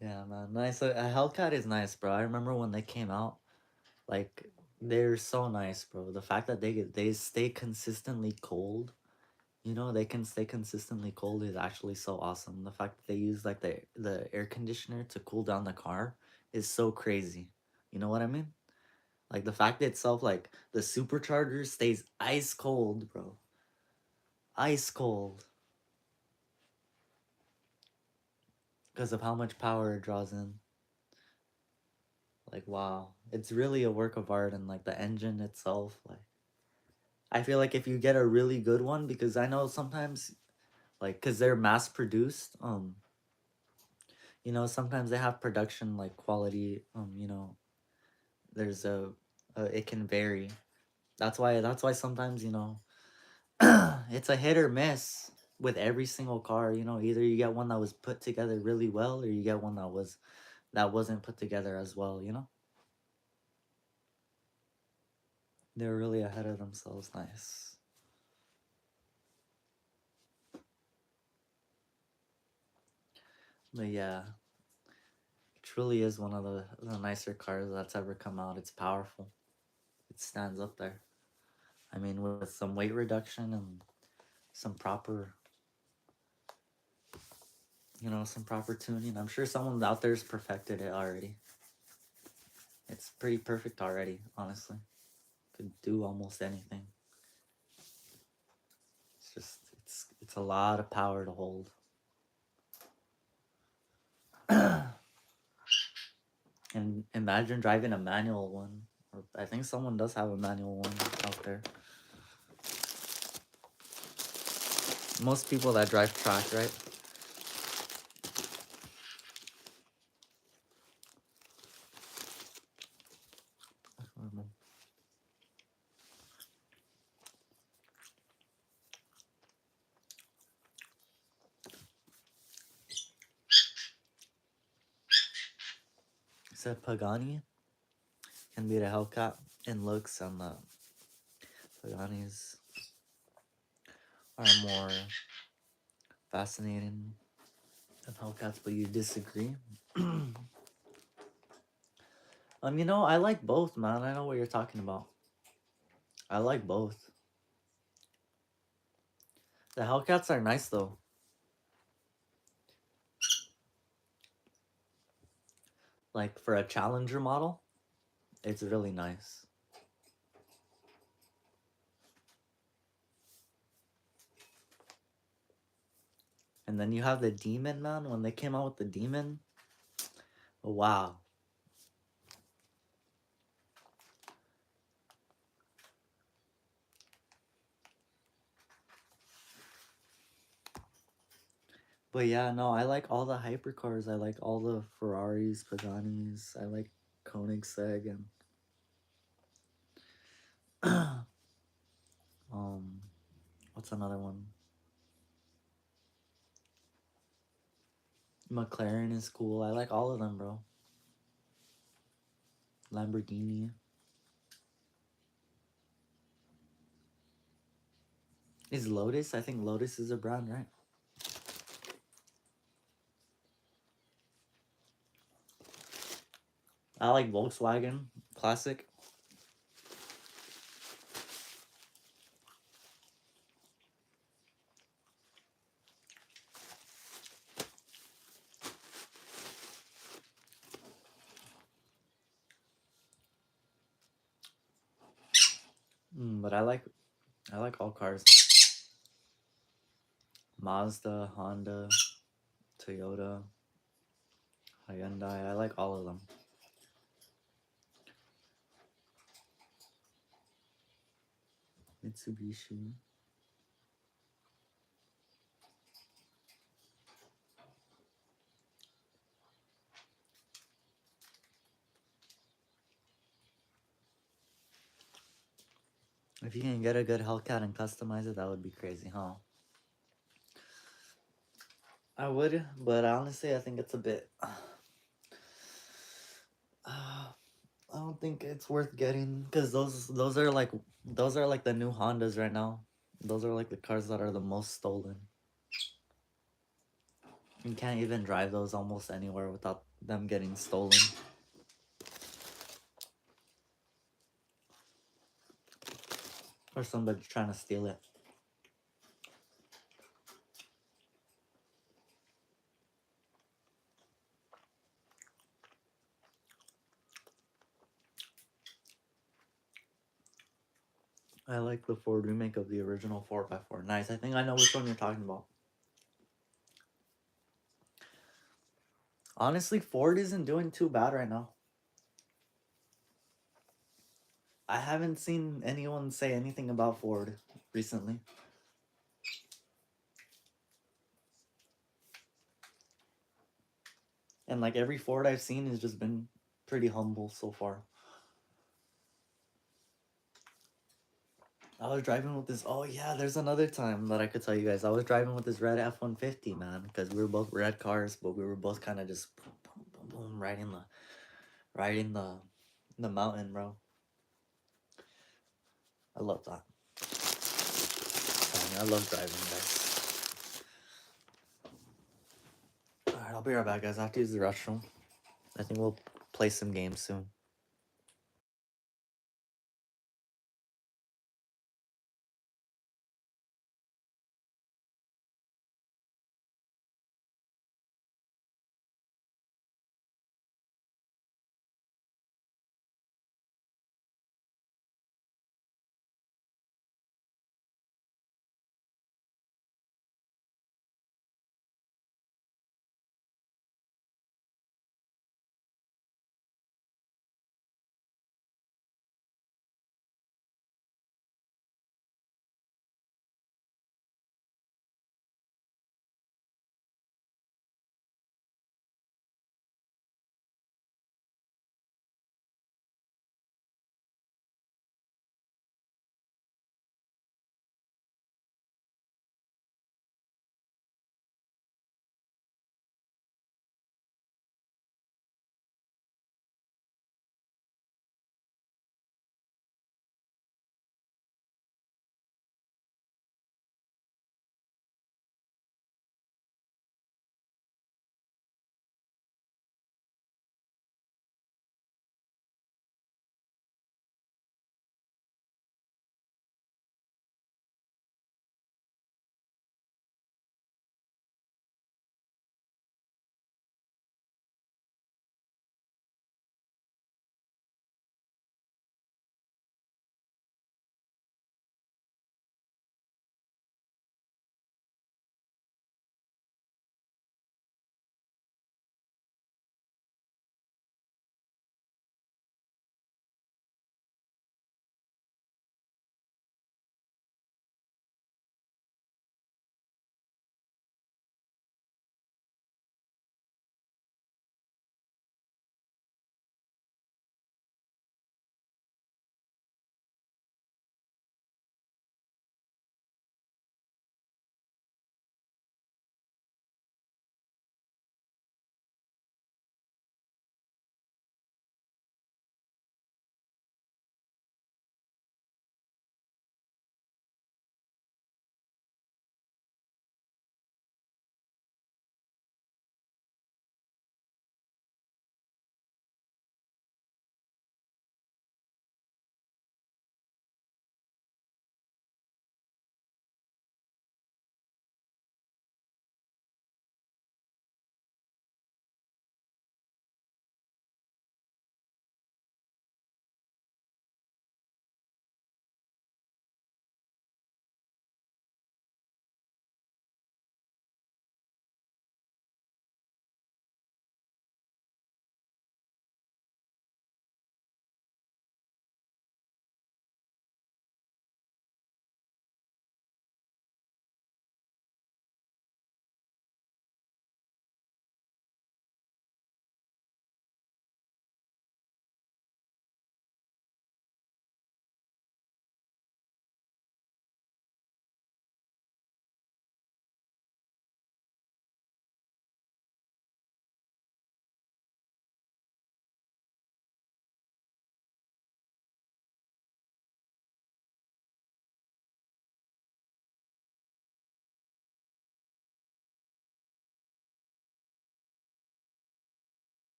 Yeah, man, nice. A Hellcat is nice, bro. I remember when they came out, like they're so nice, bro. The fact that they stay consistently cold, they can stay consistently cold is actually so awesome. The fact that they use like the air conditioner to cool down the car is so crazy. You know what I mean? Like the fact itself, like the supercharger stays ice cold, bro. Ice cold because of how much power it draws in. Like wow, it's really a work of art, and like the engine itself, like I feel like if you get a really good one, because I know sometimes like because they're mass produced, sometimes they have production like quality, there's it can vary. That's why sometimes it's a hit or miss with every single car. Either you get one that was put together really well, or you get one that wasn't put together as well. They're really ahead of themselves. Nice. But yeah, it truly is one of the nicer cars that's ever come out. It's powerful. It stands up there. I mean, with some weight reduction and some proper, some proper tuning, I'm sure someone out there's perfected it already. It's pretty perfect already, honestly. Could do almost anything. It's a lot of power to hold. And imagine driving a manual one. Or I think someone does have a manual one out there. Most people that drive track, right? Said Pagani can beat a Hellcat in looks, and the Paganis are more fascinating than Hellcats, but you disagree. I like both, man. I know what you're talking about. I like both. The Hellcats are nice though. Like for a Challenger model, it's really nice. And then you have the Demon, man. When they came out with the Demon, wow. But yeah, no, I like all the hypercars. I like all the Ferraris, Paganis. I like Koenigsegg and what's another one? McLaren is cool. I like all of them, bro. Lamborghini. Is Lotus? I think Lotus is a brand, right? I like Volkswagen Classic. But I like all cars. Mazda, Honda, Toyota, Hyundai. I like all of them. Mitsubishi. If you can get a good Hellcat and customize it, that would be crazy, huh? I would, but honestly, I think it's a bit. I don't think it's worth getting because those are like the new Hondas right now. Those are like the cars that are the most stolen. You can't even drive those almost anywhere without them getting stolen. Or somebody trying to steal it. I like the Ford remake of the original 4x4. Nice. I think I know which one you're talking about. Honestly, Ford isn't doing too bad right now. I haven't seen anyone say anything about Ford recently. And like every Ford I've seen has just been pretty humble so far. I was driving with this. Oh yeah, there's another time that I could tell you guys. I was driving with this red F-150, man, because we were both red cars, but we were both kind of just boom, boom, boom, boom, riding the mountain, bro. I love that. I love driving, guys. Alright, I'll be right back, guys. I have to use the restroom. I think we'll play some games soon.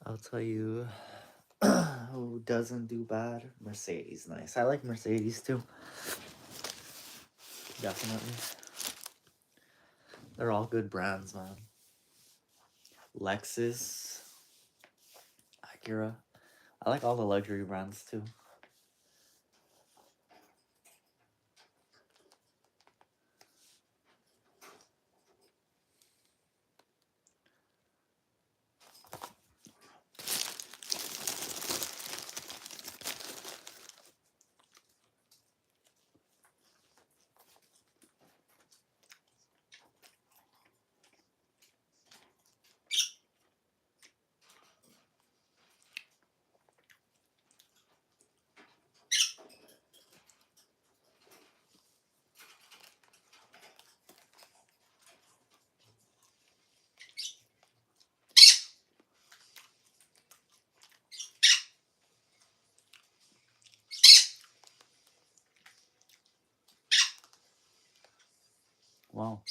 I'll tell you who doesn't do bad. Mercedes, nice. I like Mercedes too. Definitely. They're all good brands, man. Lexus, Acura. I like all the luxury brands too. Wow.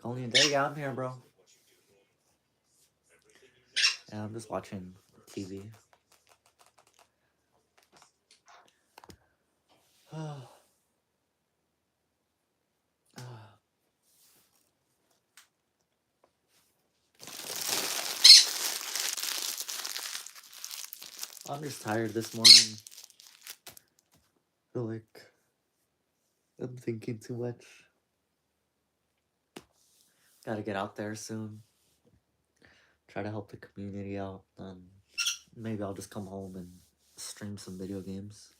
Only a day, yeah, I'm here, bro. Yeah, I'm just watching TV. I'm just tired this morning. Feel like I'm thinking too much. Gotta get out there soon. Try to help the community out. Maybe I'll just come home and stream some video games.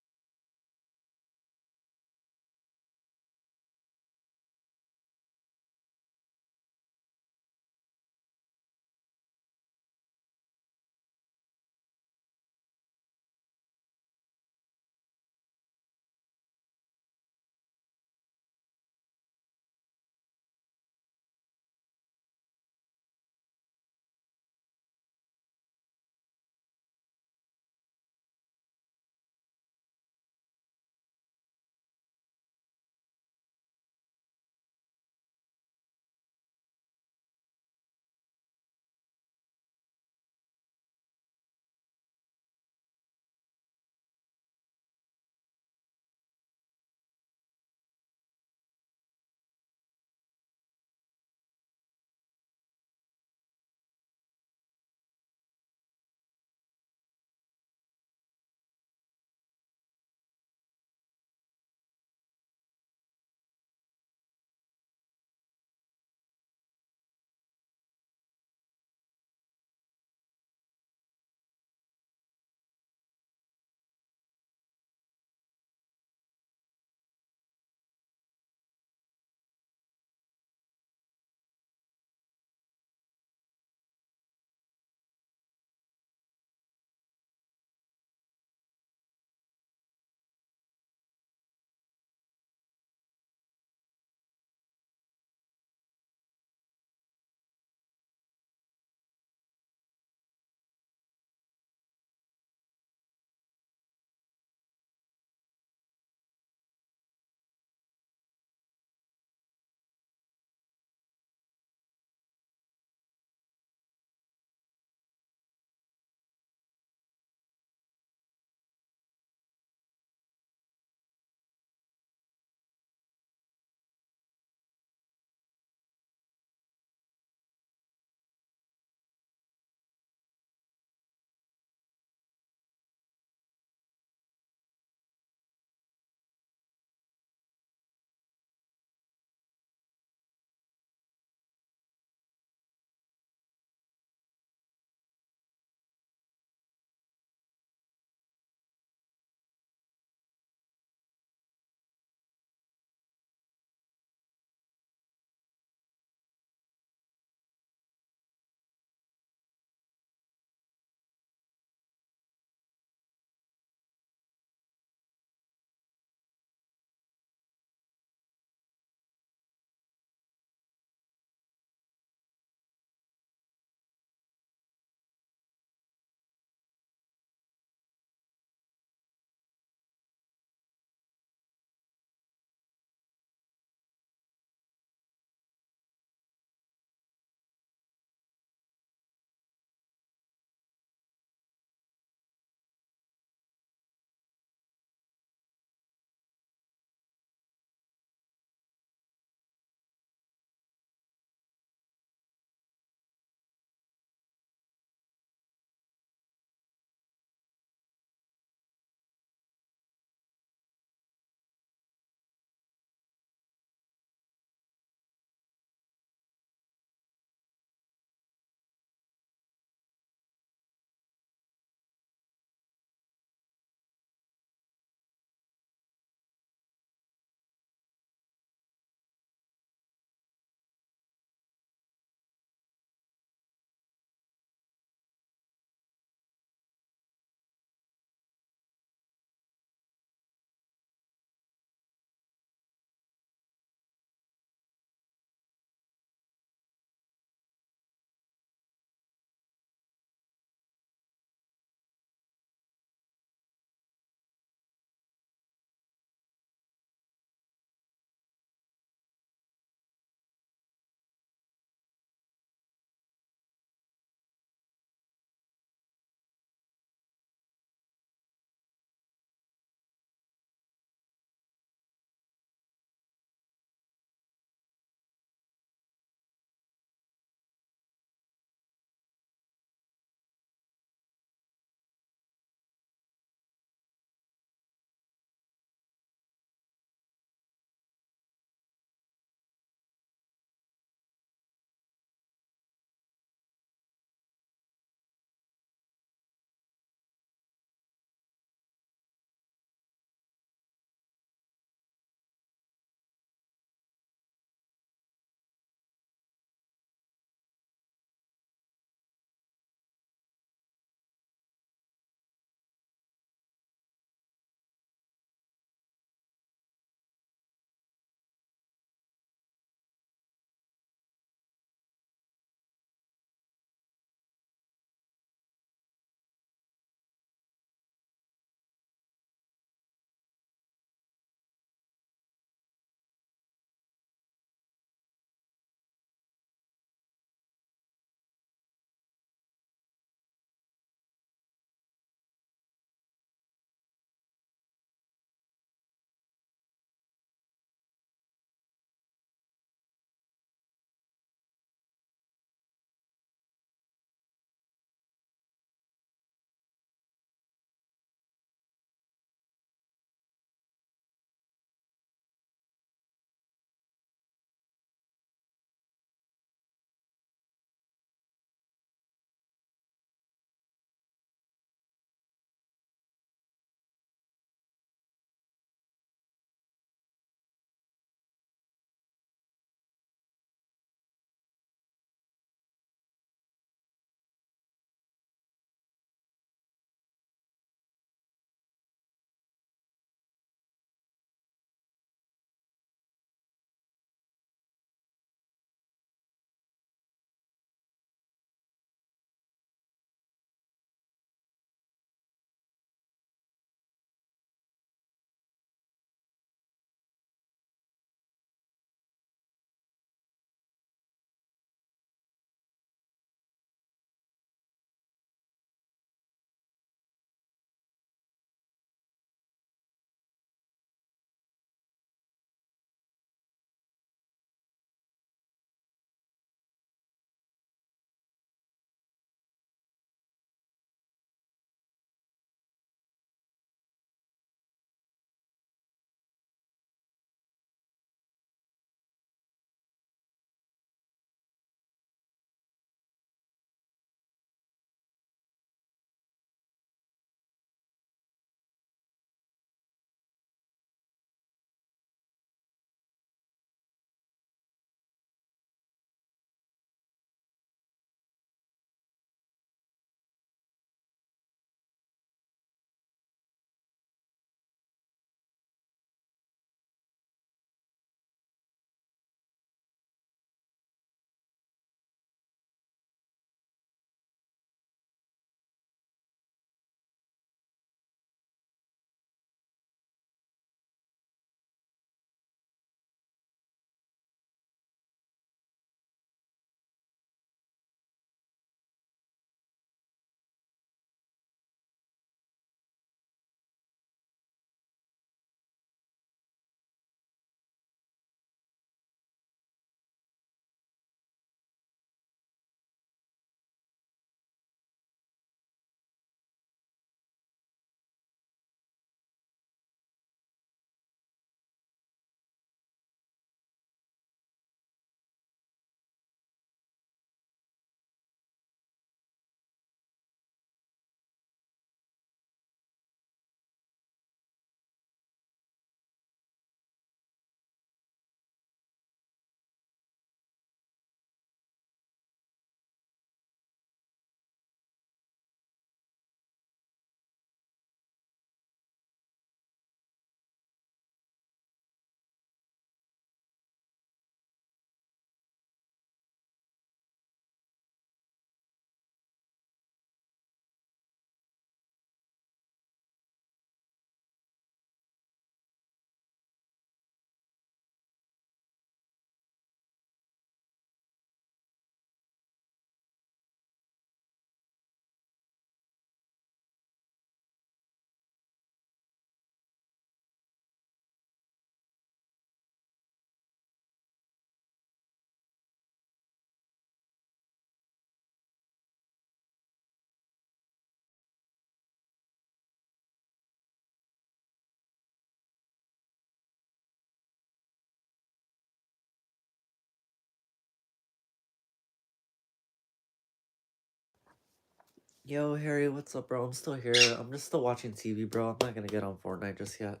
Yo, Harry, what's up, bro? I'm still here. I'm just still watching TV, bro. I'm not gonna get on Fortnite just yet.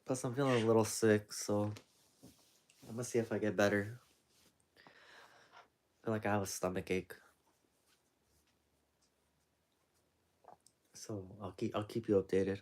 Plus, I'm feeling a little sick, so I'm gonna see if I get better. I feel like I have a stomach ache, so I'll keep you updated.